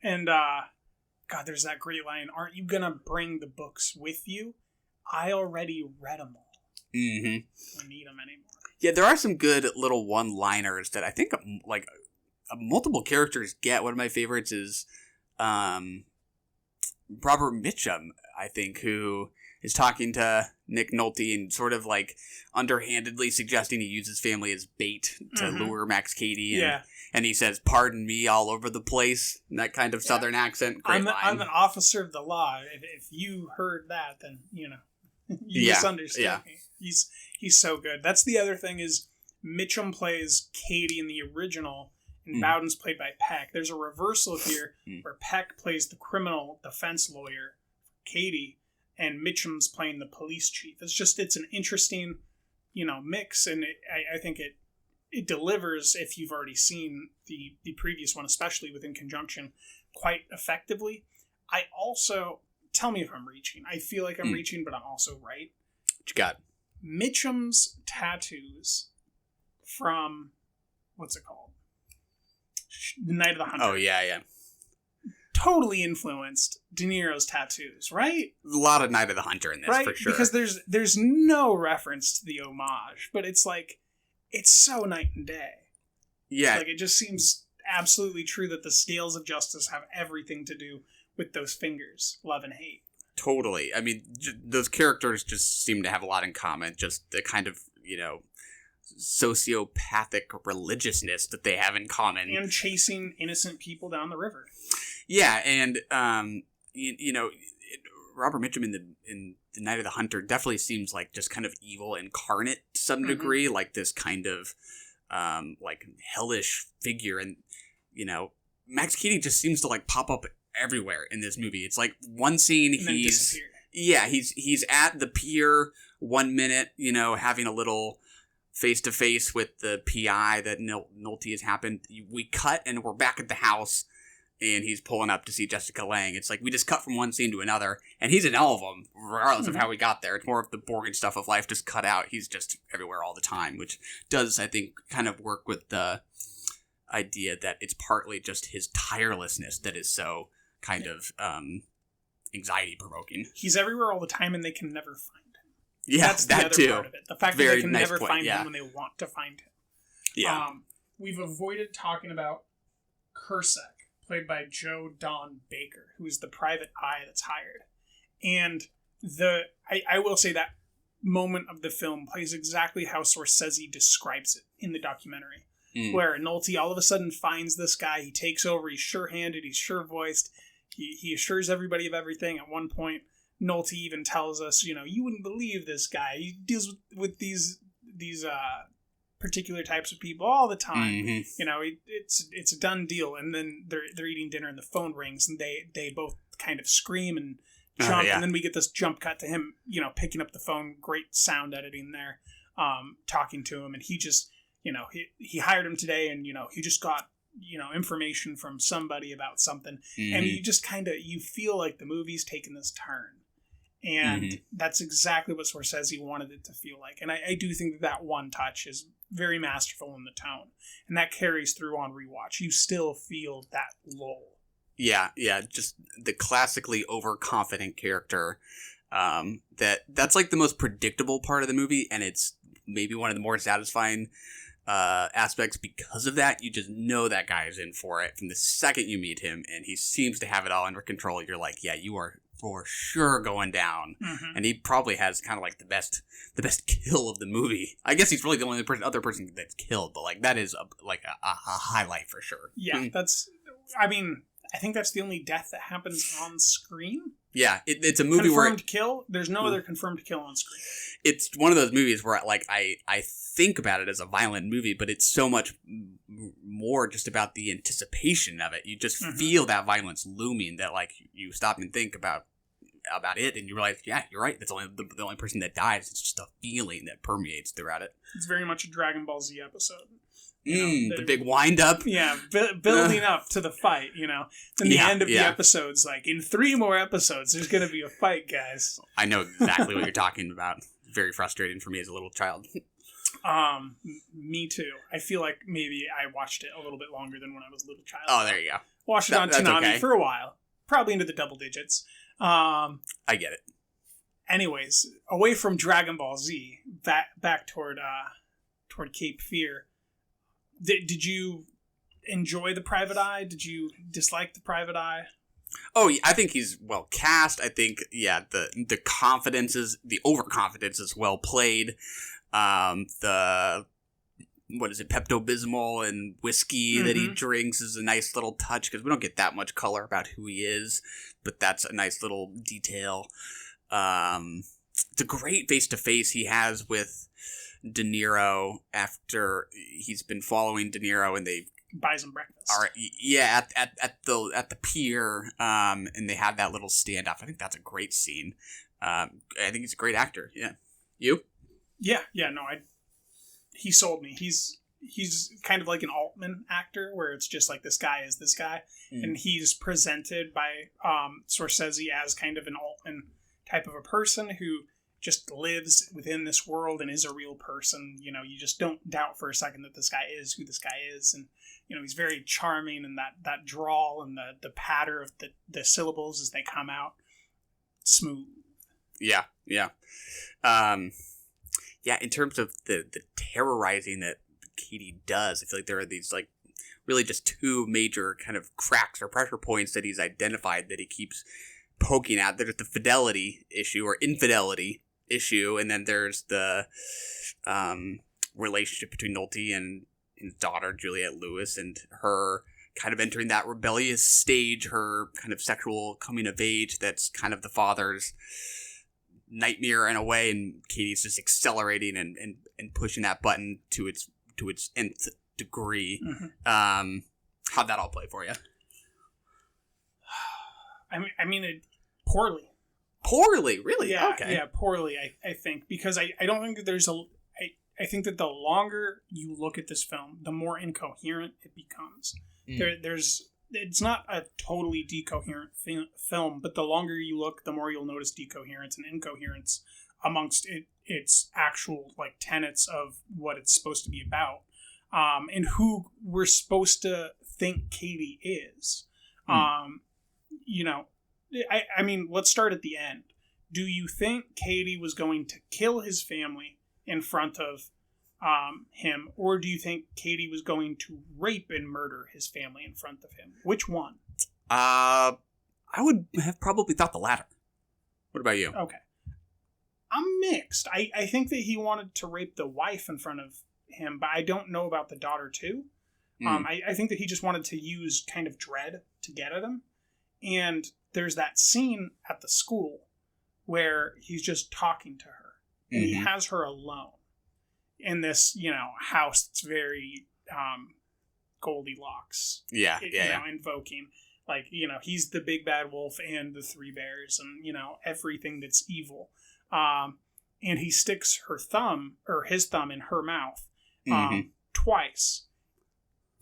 And, God, there's that great line, "Aren't you gonna bring the books with you? I already read them all. Mm-hmm. Don't need them anymore." Yeah, there are some good little one-liners that I think like multiple characters get. One of my favorites is Robert Mitchum, I think, who is talking to Nick Nolte and sort of like underhandedly suggesting he uses family as bait to lure Max Cady. And he says, "Pardon me," all over the place. In that kind of Southern accent. Great line. I'm an officer of the law. If you heard that, then, you know, you misunderstand me. He's so good. That's the other thing is Mitchum plays Cady in the original, and Bowden's played by Peck. There's a reversal here where Peck plays the criminal defense lawyer, Cady, and Mitchum's playing the police chief. It's an interesting, you know, mix, and I think it delivers, if you've already seen the previous one, especially within conjunction, quite effectively. I also, tell me if I'm reaching. I feel like I'm reaching, but I'm also right. What you got? Mitchum's tattoos from, what's it called? The Night of the Hunter. Oh, yeah. Totally influenced De Niro's tattoos, right? A lot of Night of the Hunter in this, right? For sure. Because there's no reference to the homage, but it's like, it's so night and day. Yeah. Like, it just seems absolutely true that the scales of justice have everything to do with those fingers, love and hate. Totally. I mean, those characters just seem to have a lot in common. Just the kind of, you know, sociopathic religiousness that they have in common. And chasing innocent people down the river. Yeah, and Robert Mitchum in the Night of the Hunter definitely seems like just kind of evil incarnate to some degree, like this kind of like hellish figure. And Max Keating just seems to like pop up everywhere in this movie. It's like one scene he's at the pier 1 minute, having a little face-to-face with the PI that Nolte has happened. We cut and we're back at the house and he's pulling up to see Jessica Lange. It's like we just cut from one scene to another, and he's in all of them, regardless of how we got there. It's more of the boring stuff of life just cut out. He's just everywhere all the time, which does, I think, kind of work with the idea that it's partly just his tirelessness that is so kind of anxiety-provoking. He's everywhere all the time, and they can never find him. Yeah, that's the other part of it. The fact that they can never find him when they want to find him. Yeah. We've avoided talking about Kursek, played by Joe Don Baker, who is the private eye that's hired. And I will say that moment of the film plays exactly how Scorsese describes it in the documentary, where Nolte all of a sudden finds this guy, he takes over, he's sure-handed, he's sure-voiced, he assures everybody of everything. At one point, Nolte even tells us, you wouldn't believe this guy. He deals with these particular types of people all the time. It's a done deal. And then they're eating dinner and the phone rings and they both kind of scream and jump. And then we get this jump cut to him, picking up the phone. Great sound editing there, talking to him. And he just, he hired him today and, he just got, information from somebody about something. And you just you feel like the movie's taken this turn. And that's exactly what Scorsese wanted it to feel like. And I do think that one touch is very masterful in the tone. And that carries through on rewatch. You still feel that lull. Yeah, just the classically overconfident character. That's like the most predictable part of the movie, and it's maybe one of the more satisfying aspects because of that. You just know that guy is in for it from the second you meet him, and he seems to have it all under control. You're like, yeah, you are for sure going down. And he probably has kind of like the best kill of the movie. I guess he's really the only other person that's killed, but like that is a highlight for sure. Yeah, I think that's the only death that happens on screen. Yeah, it's a movie where confirmed kill. There's no other confirmed kill on screen. It's one of those movies where like I think about it as a violent movie, but it's so much more just about the anticipation of it. You just feel that violence looming that like you stop and think about it, and you realize, yeah, you're right. That's only the only person that dies. It's just a feeling that permeates throughout it. It's very much a Dragon Ball Z episode. The big wind up. Yeah, building up to the fight, Then the end of the episode's like, in 3 more episodes, there's going to be a fight, guys. I know exactly what you're talking about. Very frustrating for me as a little child. Me too. I feel like maybe I watched it a little bit longer than when I was a little child. Oh, there you go. Watched it on Toonami for a while. Probably into the double digits. I get it. Anyways, away from Dragon Ball Z, back toward Cape Fear. Did you enjoy the Private Eye? Did you dislike the Private Eye? Oh, yeah, I think he's well cast. I think, the confidence is, the overconfidence is well played. Pepto-Bismol and whiskey that he drinks is a nice little touch, because we don't get that much color about who he is, but that's a nice little detail. The great face-to-face he has with De Niro after he's been following De Niro, and they buys him breakfast. All right, yeah, at the pier, and they have that little standoff. I think that's a great scene. I think he's a great actor. Yeah, you? Yeah. No, he sold me. He's kind of like an Altman actor, where it's just like this guy is this guy, and he's presented by Scorsese as kind of an Altman type of a person who just lives within this world and is a real person. You just don't doubt for a second that this guy is who this guy is. And, he's very charming, and that drawl and the patter of the syllables as they come out, smooth. Yeah. In terms of the terrorizing that Katie does, I feel like there are these like really just 2 major kind of cracks or pressure points that he's identified that he keeps poking at. There's the fidelity issue or infidelity issue, and then there's the relationship between Nolte and his daughter, Juliette Lewis, and her kind of entering that rebellious stage, her kind of sexual coming of age that's kind of the father's nightmare in a way, and Katie's just accelerating and pushing that button to its nth degree. Mm-hmm. How'd that all play for you? I mean it poorly. Poorly, really? Yeah, okay. Yeah, poorly. I think because I don't think that there's a. I think that the longer you look at this film, the more incoherent it becomes. It's not a totally decoherent film, but the longer you look, the more you'll notice decoherence and incoherence amongst its actual like tenets of what it's supposed to be about, and who we're supposed to think Katie is. You know, I mean, let's start at the end. Do you think Katie was going to kill his family in front of him, or do you think Katie was going to rape and murder his family in front of him? Which one? I would have probably thought the latter. What about you? Okay. I'm mixed. I think that he wanted to rape the wife in front of him, but I don't know about the daughter too. I think that he just wanted to use kind of dread to get at him. And there's that scene at the school where he's just talking to her. And he has her alone in this, house that's very Goldilocks. Yeah. Invoking. Like, he's the big bad wolf and the three bears and, everything that's evil. And he sticks his thumb in her mouth twice.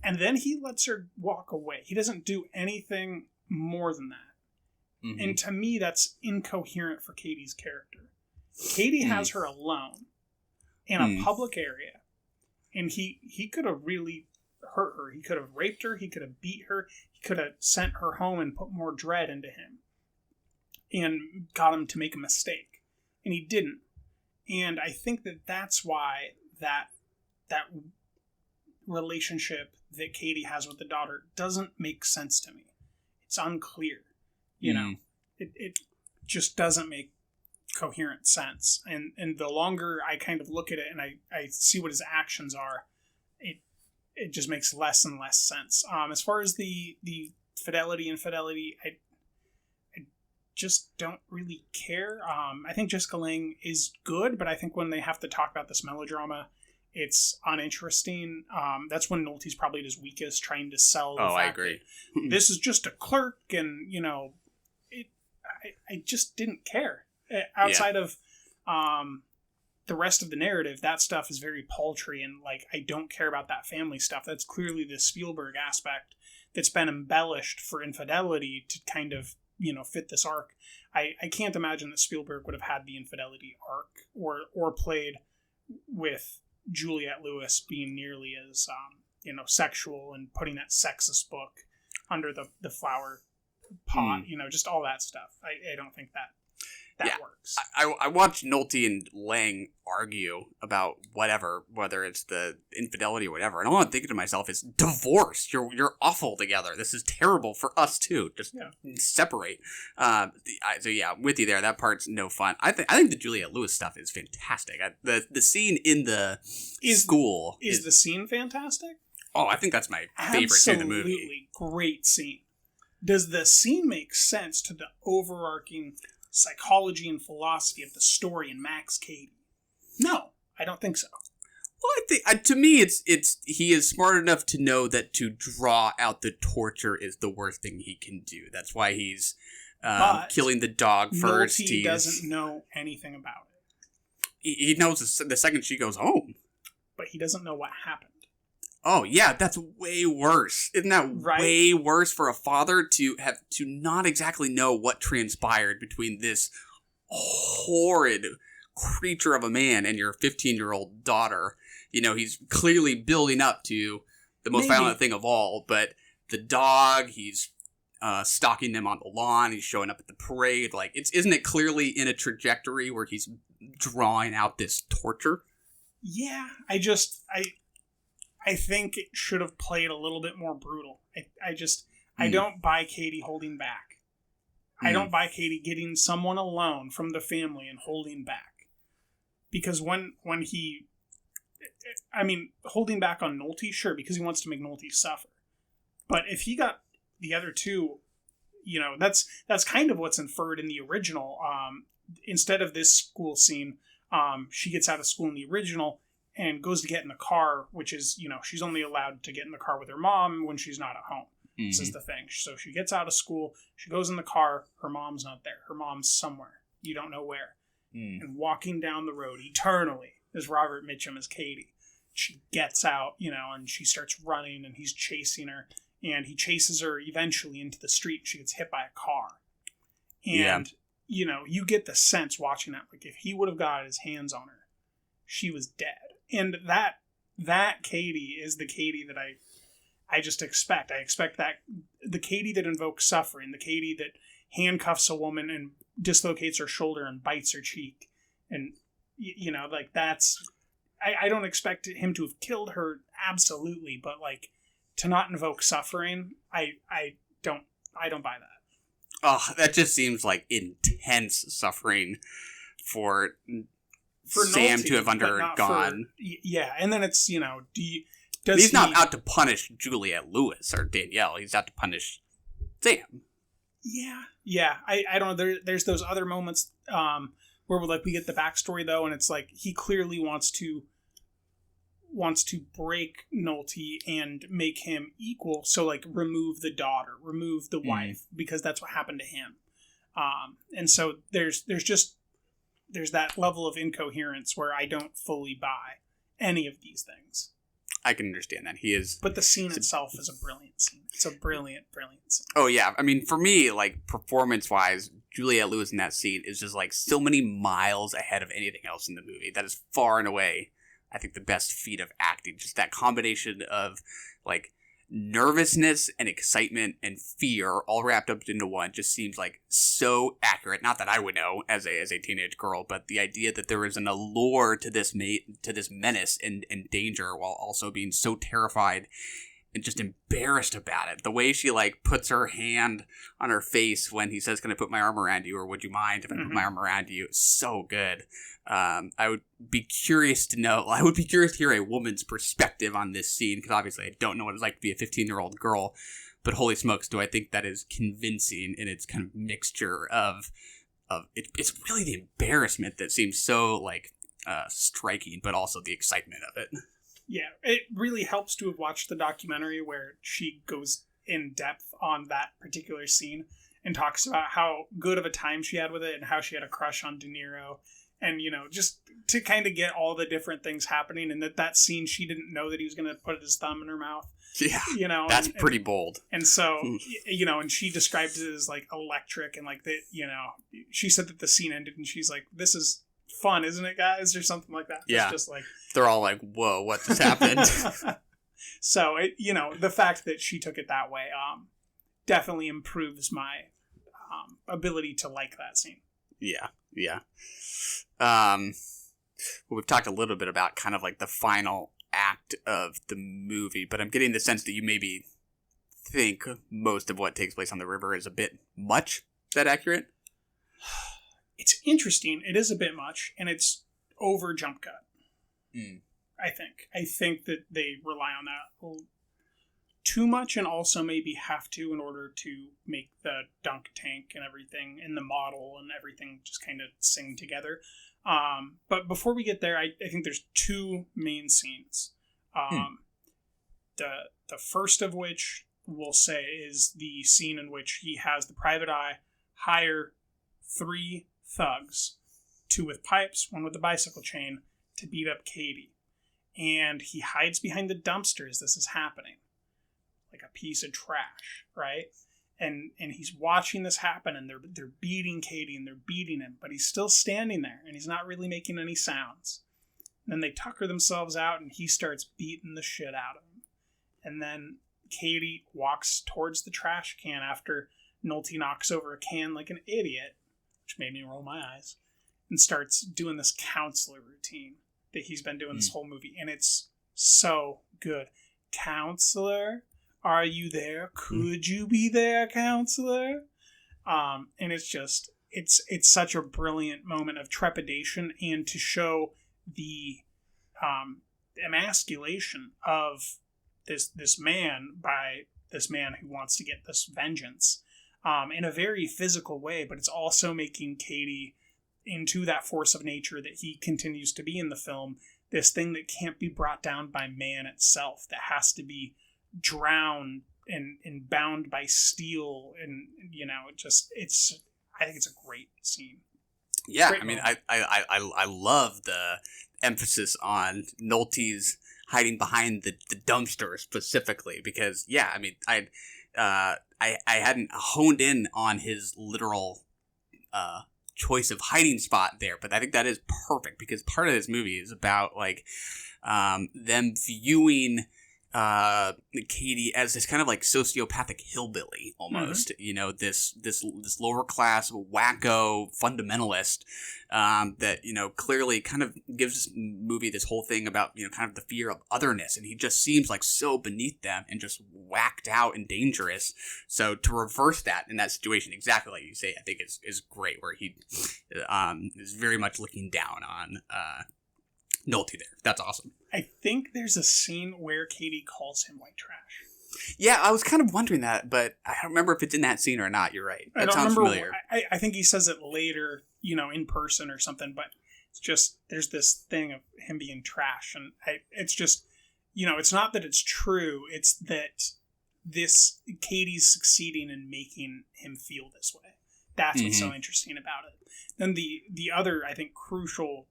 And then he lets her walk away. He doesn't do anything more than that. And to me, that's incoherent for Katie's character. Katie has her alone in a public area, and he could have really hurt her. He could have raped her. He could have beat her. He could have sent her home and put more dread into him and got him to make a mistake. And he didn't. And I think that that's why that relationship that Katie has with the daughter doesn't make sense to me. It's unclear. It just doesn't make coherent sense. And the longer I kind of look at it and I see what his actions are, it just makes less and less sense. As far as the infidelity, I just don't really care. I think Jessica Lange is good, but I think when they have to talk about this melodrama, it's uninteresting. That's when Nolte's probably at his weakest, trying to sell the fact I agree. that this is just a clerk, and I just didn't care. Outside of the rest of the narrative, that stuff is very paltry, and like I don't care about that family stuff. That's clearly the Spielberg aspect that's been embellished for infidelity to kind of fit this arc. I can't imagine that Spielberg would have had the infidelity arc or played with Juliette Lewis being nearly as sexual and putting that sexist book under the flower pot, just all that stuff. I don't think that works. I watched Nolte and Lang argue about whether it's the infidelity or whatever, and all I'm thinking to myself is, divorce. You're awful together. This is terrible for us too. Just separate. I'm with you there. That part's no fun. I think the Juliette Lewis stuff is fantastic. The scene in the school is the scene fantastic. Oh, I think that's my favorite scene in the movie. Absolutely great scene. Does the scene make sense to the overarching psychology and philosophy of the story in Max Cady? No, I don't think so. Well, I think to me, it's he is smart enough to know that to draw out the torture is the worst thing he can do. That's why he's killing the dog first. He doesn't know anything about it. He knows the second she goes home, but he doesn't know what happened. Oh yeah, that's way worse. Isn't that way worse for a father to have to not exactly know what transpired between this horrid creature of a man and your 15-year-old daughter? He's clearly building up to the most violent thing of all, but the dog, he's stalking them on the lawn, he's showing up at the parade. Like, isn't it clearly in a trajectory where he's drawing out this torture? Yeah, I think it should have played a little bit more brutal. I don't buy Katie holding back. I don't buy Katie getting someone alone from the family and holding back. Because when he I mean, holding back on Nolte, sure, because he wants to make Nolte suffer. But if he got the other two, that's kind of what's inferred in the original. Instead of this school scene, she gets out of school in the original and goes to get in the car, which is, she's only allowed to get in the car with her mom when she's not at home. Mm-hmm. This is the thing. So she gets out of school, she goes in the car, her mom's not there. Her mom's somewhere. You don't know where. Mm. And walking down the road eternally is Robert Mitchum as Katie. She gets out, and she starts running, and he's chasing her. And he chases her eventually into the street. She gets hit by a car. And, you get the sense watching that. Like, if he would have got his hands on her, she was dead. And that Katie is the Katie that I just expect. I expect that the Katie that invokes suffering, the Katie that handcuffs a woman and dislocates her shoulder and bites her cheek. And, that's... I don't expect him to have killed her, absolutely, but, to not invoke suffering, I don't buy that. Oh, that just seems like intense suffering for Sam Nolte, to have undergone. Yeah, and then it's, he's not out to punish Juliette Lewis or Danielle. He's out to punish Sam. Yeah. I don't know. There's those other moments where we get the backstory, though, and it's he clearly wants to break Nolte and make him equal. So, remove the daughter, remove the wife, because that's what happened to him. And so there's that level of incoherence where I don't fully buy any of these things. I can understand that. He is... But the scene itself is a brilliant scene. It's a brilliant scene. Oh, yeah. I mean, for me, performance-wise, Juliette Lewis in that scene is just, so many miles ahead of anything else in the movie. That is far and away, I think, the best feat of acting. Just that combination of, nervousness and excitement and fear all wrapped up into one just seems, so accurate. Not that I would know as a teenage girl, but the idea that there is an allure to this menace and danger while also being so terrified and just embarrassed about it. The way she, puts her hand on her face when he says, "Can I put my arm around you?" or "Would you mind if I put my arm around you?" is so good. I would be curious to hear a woman's perspective on this scene, because obviously I don't know what it's like to be a 15-year-old girl, but holy smokes, do I think that is convincing in its kind of mixture of it's really the embarrassment that seems so, striking, but also the excitement of it. Yeah, it really helps to have watched the documentary where she goes in depth on that particular scene and talks about how good of a time she had with it and how she had a crush on De Niro. And, just to kind of get all the different things happening, and that scene, she didn't know that he was going to put his thumb in her mouth. Yeah, that's pretty bold. And so, and she described it as, electric, and, she said that the scene ended, and she's like, "This is fun, isn't it, guys?" or something like that. Yeah. It's just they're all like, "Whoa, what just happened?" So, the fact that she took it that way definitely improves my ability to like that scene. Yeah. We've talked a little bit about kind of the final act of the movie, but I'm getting the sense that you maybe think most of what takes place on the river is a bit much. Is that accurate? It's interesting. It is a bit much, and it's over jump cut. I think that they rely on that too much, and also maybe have to in order to make the dunk tank and everything and the model and everything just kind of sing together. But before we get there, I think there's two main scenes. The first of which we'll say is the scene in which he has the private eye hire 3 thugs, 2 with pipes, 1 with a bicycle chain, to beat up Katie. And he hides behind the dumpster as this is happening, like a piece of trash, right? And he's watching this happen, and they're beating Katie, and they're beating him, but he's still standing there, and he's not really making any sounds. And then they tucker themselves out, and he starts beating the shit out of him. And then Katie walks towards the trash can after Nolte knocks over a can like an idiot, which made me roll my eyes, and starts doing this counselor routine that he's been doing this whole movie, and it's so good. "Counselor, are you there? Could you be there, counselor?" And it's just, it's such a brilliant moment of trepidation, and to show the emasculation of this man by this man who wants to get this vengeance in a very physical way, but it's also making Katie into that force of nature that he continues to be in the film, this thing that can't be brought down by man itself, that has to be drowned and bound by steel, and I think it's a great scene. Yeah, Great I mean, moment. I love the emphasis on Nolte's hiding behind the dumpster specifically, because I mean, I hadn't honed in on his literal choice of hiding spot there, but I think that is perfect, because part of this movie is about like them viewing Katie as this kind of like sociopathic hillbilly almost, this lower class wacko fundamentalist that clearly kind of gives this movie this whole thing about kind of the fear of otherness, and he just seems like so beneath them and just whacked out and dangerous. So to reverse that in that situation, exactly like you say, I think is great, where he is very much looking down on Nolte there. That's awesome. I think there's a scene where Katie calls him white trash. Yeah, I was kind of wondering that, but I don't remember if it's in that scene or not. You're right. That sounds familiar. I think he says it later, in person or something, but it's just, there's this thing of him being trash, and it's just, it's not that it's true, it's that Katie's succeeding in making him feel this way. That's what's so interesting about it. Then the other, I think, crucial,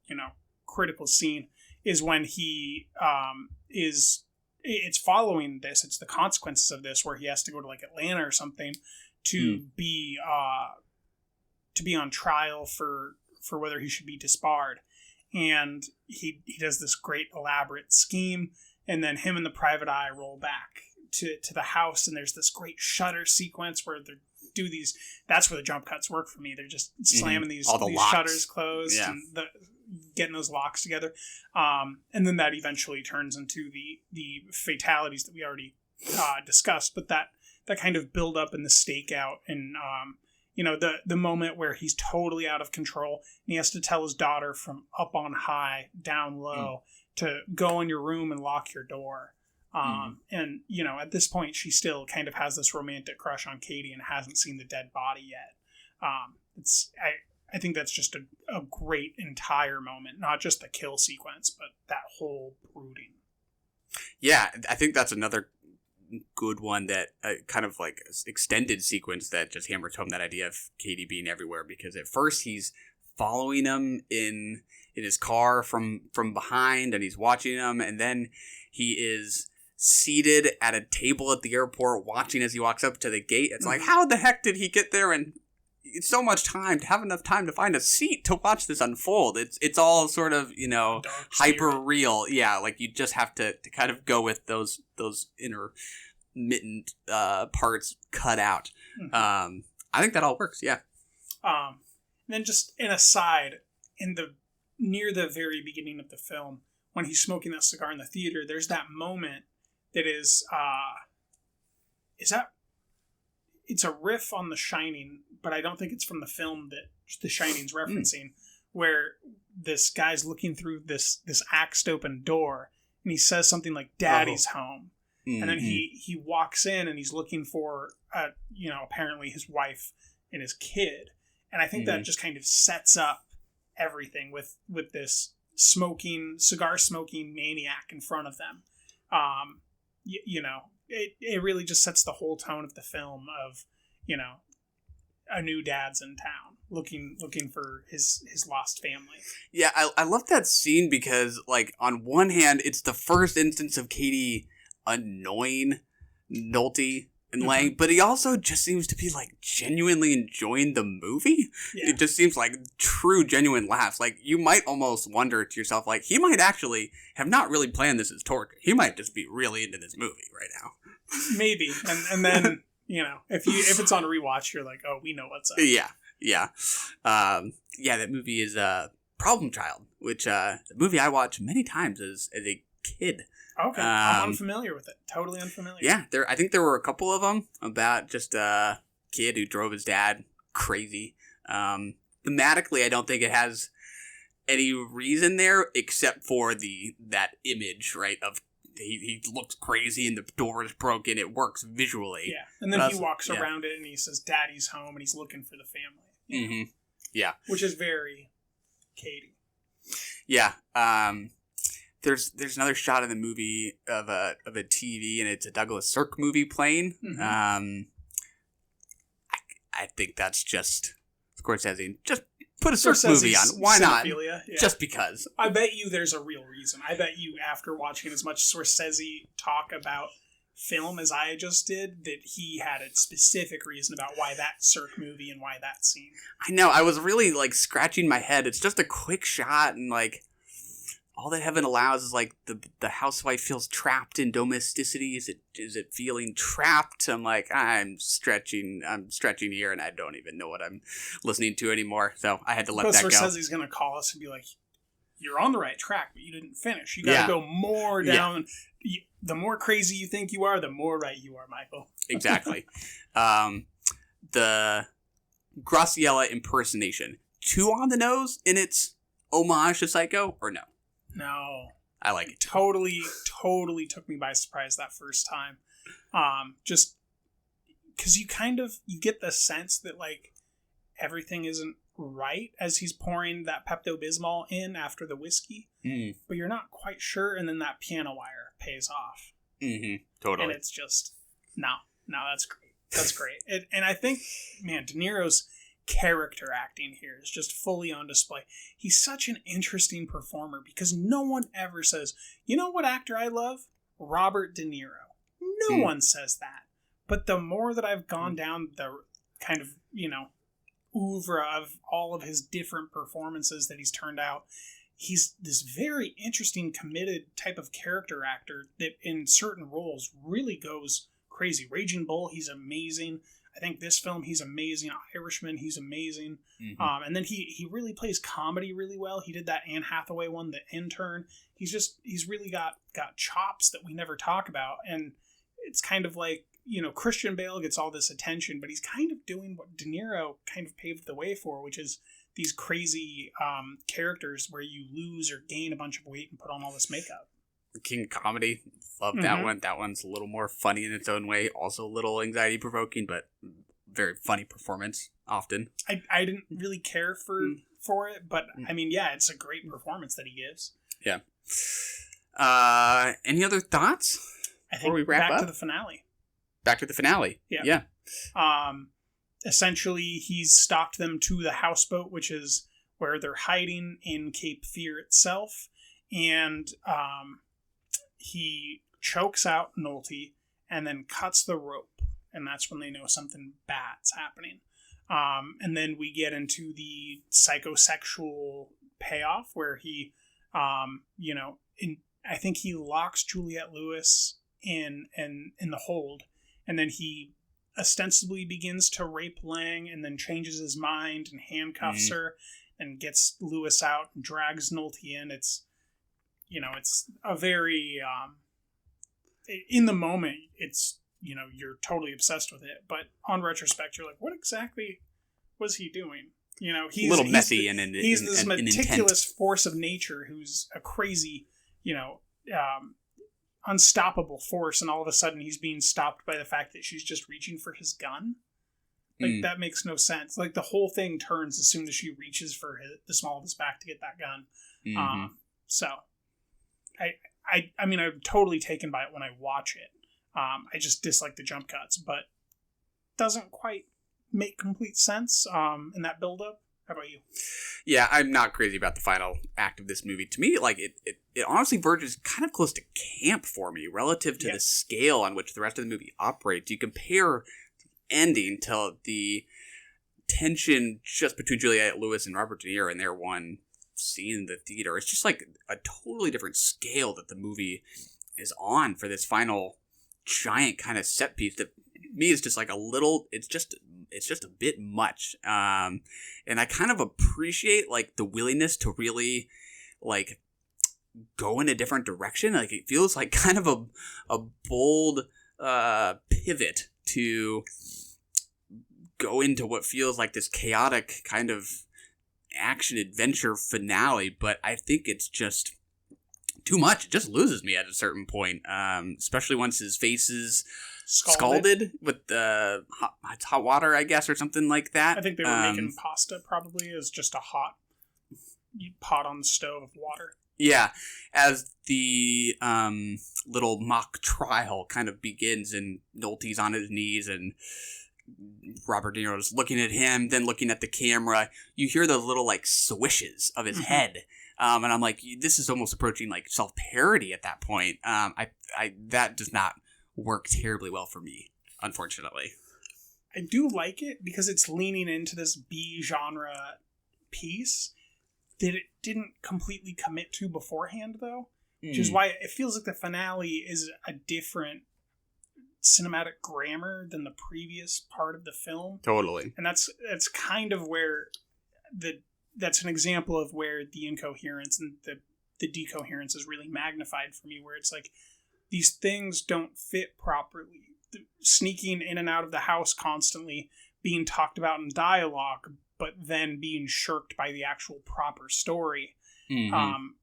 critical scene is when he it's following this, it's the consequences of this, where he has to go to like Atlanta or something to be on trial for whether he should be disbarred, and he does this great elaborate scheme, and then him and the private eye roll back to the house, and there's this great shutter sequence where they do these, that's where the jump cuts work for me. They're just slamming these shutters closed and getting those locks together, and then that eventually turns into the fatalities that we already discussed, but that kind of build up in the stakeout, and the moment where he's totally out of control and he has to tell his daughter from up on high down low to go in your room and lock your door, and at this point she still kind of has this romantic crush on Katie and hasn't seen the dead body yet. I think that's just a great entire moment, not just the kill sequence, but that whole brooding. Yeah, I think that's another good one, that kind of like extended sequence that just hammers home that idea of Katie being everywhere, because at first he's following him in his car from behind, and he's watching him, and then he is seated at a table at the airport watching as he walks up to the gate. It's like, how the heck did he get there? And it's so much time to have enough time to find a seat to watch this unfold. It's all sort of, hyper real. Yeah. Like you just have to kind of go with those intermittent parts cut out. I think that all works. Yeah. And then just an aside, near the very beginning of the film, when he's smoking that cigar in the theater, there's that moment that is that, it's a riff on The Shining, but I don't think it's from the film that The Shining's referencing, where this guy's looking through this axed open door, and he says something like, "Daddy's home." And then he walks in, and he's looking for, apparently his wife and his kid. And I think that just kind of sets up everything with this cigar smoking maniac in front of them. It really just sets the whole tone of the film of, a new dad's in town looking for his lost family. Yeah, I love that scene because, like, on one hand, it's the first instance of Katie annoying Nolte and Lang, but he also just seems to be, like, genuinely enjoying the movie. Yeah. It just seems like true, genuine laughs. Like, you might almost wonder to yourself, like, he might actually have not really planned this as torture. He might just be really into this movie right now. Maybe. And then, if it's on rewatch, you're like, oh, we know what's up. Yeah. That movie is Problem Child, which the movie I watched many times as a kid. Okay, I'm unfamiliar with it. Totally unfamiliar. Yeah, I think there were a couple of them about just a kid who drove his dad crazy. Thematically, I don't think it has any reason there except for that image, right, of he looks crazy and the door is broken. It works visually. Yeah, and then he walks around it and he says, "Daddy's home," and he's looking for the family. Mm-hmm. Yeah. Which is very Katie. Yeah. There's another shot in the movie of a TV, and it's a Douglas Sirk movie playing. Mm-hmm. I think that's just Scorsese. Just put a Sirk movie on. Why not? Yeah. Just because. I bet you there's a real reason. I bet you after watching as much Scorsese talk about film as I just did, that he had a specific reason about why that Sirk movie and why that scene. I know. I was really like scratching my head. It's just a quick shot, and like all that heaven allows is like the housewife feels trapped in domesticity. Is it feeling trapped? I'm like, I'm stretching here, and I don't even know what I'm listening to anymore. So I had to let that go. Scorsese's gonna call us and be like, "You're on the right track, but you didn't finish. You gotta go more down." Yeah. The more crazy you think you are, the more right you are, Michael. Exactly. The Graciela impersonation, too on the nose in its homage to Psycho, or no? No. I like it. Totally took me by surprise that first time. Just because you get the sense that like everything isn't right as he's pouring that Pepto-Bismol in after the whiskey, but you're not quite sure, and then that piano wire pays off. Mm-hmm. Totally. And it's just, no, that's great. That's great. And I think, man, De Niro's character acting here is just fully on display. He's such an interesting performer because no one ever says, you know what actor I love? Robert De Niro. No one says that. But the more that I've gone down the kind of, oeuvre of all of his different performances that he's turned out, he's this very interesting, committed type of character actor that in certain roles really goes crazy. Raging Bull, he's amazing. I think this film, he's amazing. Irishman, he's amazing. Mm-hmm. And then he really plays comedy really well. He did that Anne Hathaway one, The Intern. He's really got chops that we never talk about. And it's kind of like, Christian Bale gets all this attention, but he's kind of doing what De Niro kind of paved the way for, which is these crazy characters where you lose or gain a bunch of weight and put on all this makeup. King of Comedy, love that one. That one's a little more funny in its own way, also a little anxiety provoking, but very funny performance often. I didn't really care for it, but I mean, yeah, it's a great performance that he gives. Yeah. Any other thoughts before we wrap up? Back to the finale. Back to the finale. Yeah. Essentially, he's stalked them to the houseboat, which is where they're hiding in Cape Fear itself, and he chokes out Nolte and then cuts the rope, and that's when they know something bad's happening. And then we get into the psychosexual payoff where he, I think he locks Juliette Lewis in the hold, and then he ostensibly begins to rape Lang and then changes his mind and handcuffs her and gets Lewis out and drags Nolte in. It's a very, in the moment, it's, you're totally obsessed with it. But on retrospect, you're like, what exactly was he doing? He's a little messy he's this meticulous force of nature who's a crazy, unstoppable force. And all of a sudden he's being stopped by the fact that she's just reaching for his gun. Like, that makes no sense. Like, the whole thing turns as soon as she reaches for the small of his back to get that gun. Mm-hmm. So... I mean, I'm totally taken by it when I watch it. I just dislike the jump cuts, but doesn't quite make complete sense in that build-up. How about you? Yeah, I'm not crazy about the final act of this movie. To me, like it honestly verges kind of close to camp for me relative to the scale on which the rest of the movie operates. You compare the ending to the tension just between Juliette Lewis and Robert De Niro in their one scene in the theater. It's just like a totally different scale that the movie is on for this final giant kind of set piece that me is just like a little, it's just a bit much. And I kind of appreciate like the willingness to really like go in a different direction. Like it feels like kind of a bold pivot to go into what feels like this chaotic kind of action adventure finale, but I think it's just too much. It just loses me at a certain point, especially once his face is scalded with hot water, I guess, or something like that. I think they were making pasta probably as just a hot pot on the stove of water. Yeah, as the little mock trial kind of begins, and Nolte's on his knees, and Robert De Niro's looking at him, then looking at the camera. You hear the little like swishes of his head, and I'm like, this is almost approaching like self-parody at that point. That does not work terribly well for me, unfortunately. I do like it because it's leaning into this B genre piece that it didn't completely commit to beforehand, though, which is why it feels like the finale is a different cinematic grammar than the previous part of the film. Totally. And that's kind of where that's an example of where the incoherence and the decoherence is really magnified for me, where it's like these things don't fit properly. Sneaking in and out of the house constantly, being talked about in dialogue, but then being shirked by the actual proper story.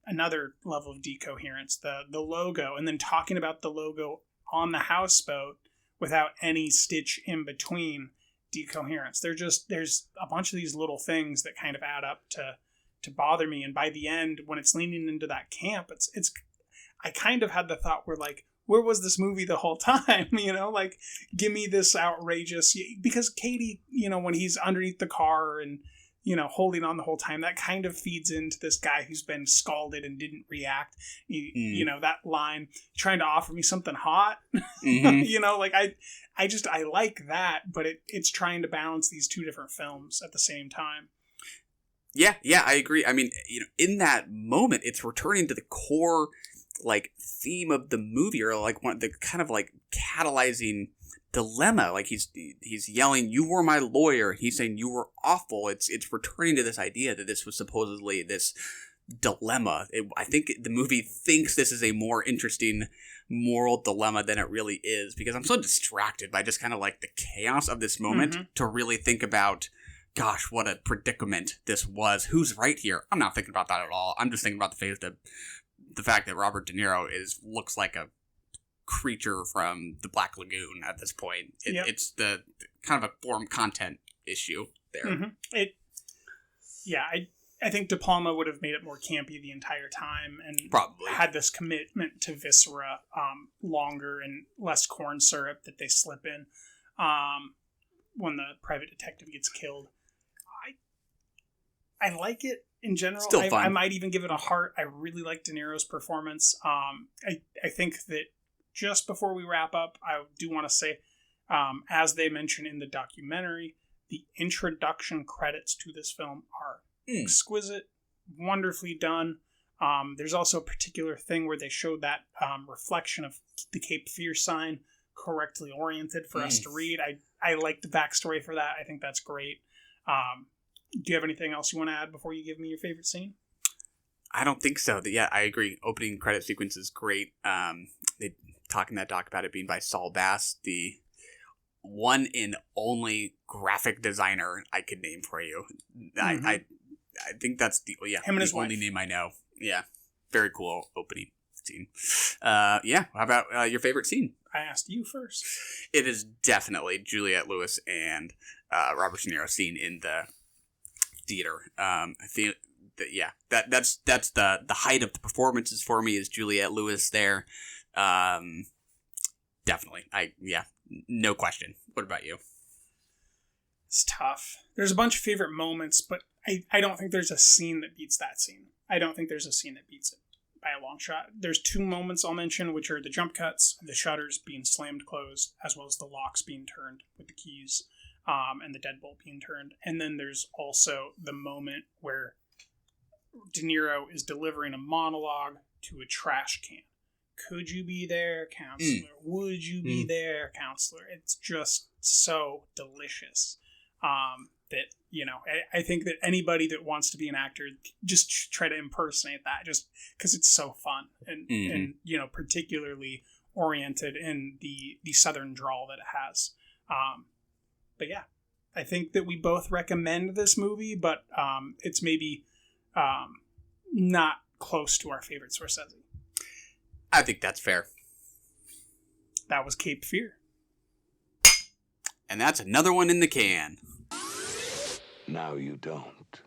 Another level of decoherence. The logo, and then talking about the logo on the houseboat without any stitch in between. Decoherence. There's a bunch of these little things that kind of add up to bother me, and by the end, when it's leaning into that camp, it's I kind of had the thought where was this movie the whole time? Like, give me this outrageous, because Katie, when he's underneath the car and, holding on the whole time, that kind of feeds into this guy who's been scalded and didn't react. That line, trying to offer me something hot, I like that, but it's trying to balance these two different films at the same time. Yeah, I agree. I mean, in that moment, it's returning to the core like theme of the movie, or like one the kind of like catalyzing dilemma. Like he's yelling, "You were my lawyer." He's saying, "You were awful." It's returning to this idea that this was supposedly this dilemma. I think the movie thinks this is a more interesting moral dilemma than it really is, because I'm so distracted by just kind of like the chaos of this moment to really think about, gosh, what a predicament this was. Who's right here? I'm not thinking about that at all. I'm just thinking about the fact that Robert De Niro looks like a creature from the Black Lagoon at this point. It's the kind of a form content issue there. I think De Palma would have made it more campy the entire time, and probably had this commitment to viscera longer and less corn syrup that they slip in when the private detective gets killed. I like it in general. Still fun. I might even give it a heart. I really like De Niro's performance. I think that just before we wrap up, I do want to say, as they mention in the documentary, the introduction credits to this film are exquisite, wonderfully done. There's also a particular thing where they showed that reflection of the Cape Fear sign correctly oriented for us to read. I like the backstory for that. I think that's great. Do you have anything else you want to add before you give me your favorite scene? I don't think so. Yeah, I agree. Opening credit sequence is great. They talk in that doc about it being by Saul Bass, the one and only graphic designer I could name for you. I think that's the him and his only wife. Name I know. Yeah, very cool opening scene. How about your favorite scene? I asked you first. It is definitely Juliette Lewis and Robert De Niro scene in the theater. I think that that's the height of the performances for me, is Juliette Lewis there. Definitely. No question. What about you? It's tough. There's a bunch of favorite moments, but I don't think there's a scene that beats that scene. I don't think there's a scene that beats it by a long shot. There's two moments I'll mention, which are the jump cuts, the shutters being slammed closed, as well as the locks being turned with the keys, and the deadbolt being turned. And then there's also the moment where De Niro is delivering a monologue to a trash can. Could you be there, counselor? Would you be there, counselor? It's just so delicious. That, I think that anybody that wants to be an actor, just try to impersonate that, just because it's so fun and particularly oriented in the southern drawl that it has. But yeah, I think that we both recommend this movie, but it's maybe not close to our favorite Scorsese. I think that's fair. That was Cape Fear. And that's another one in the can. Now you don't.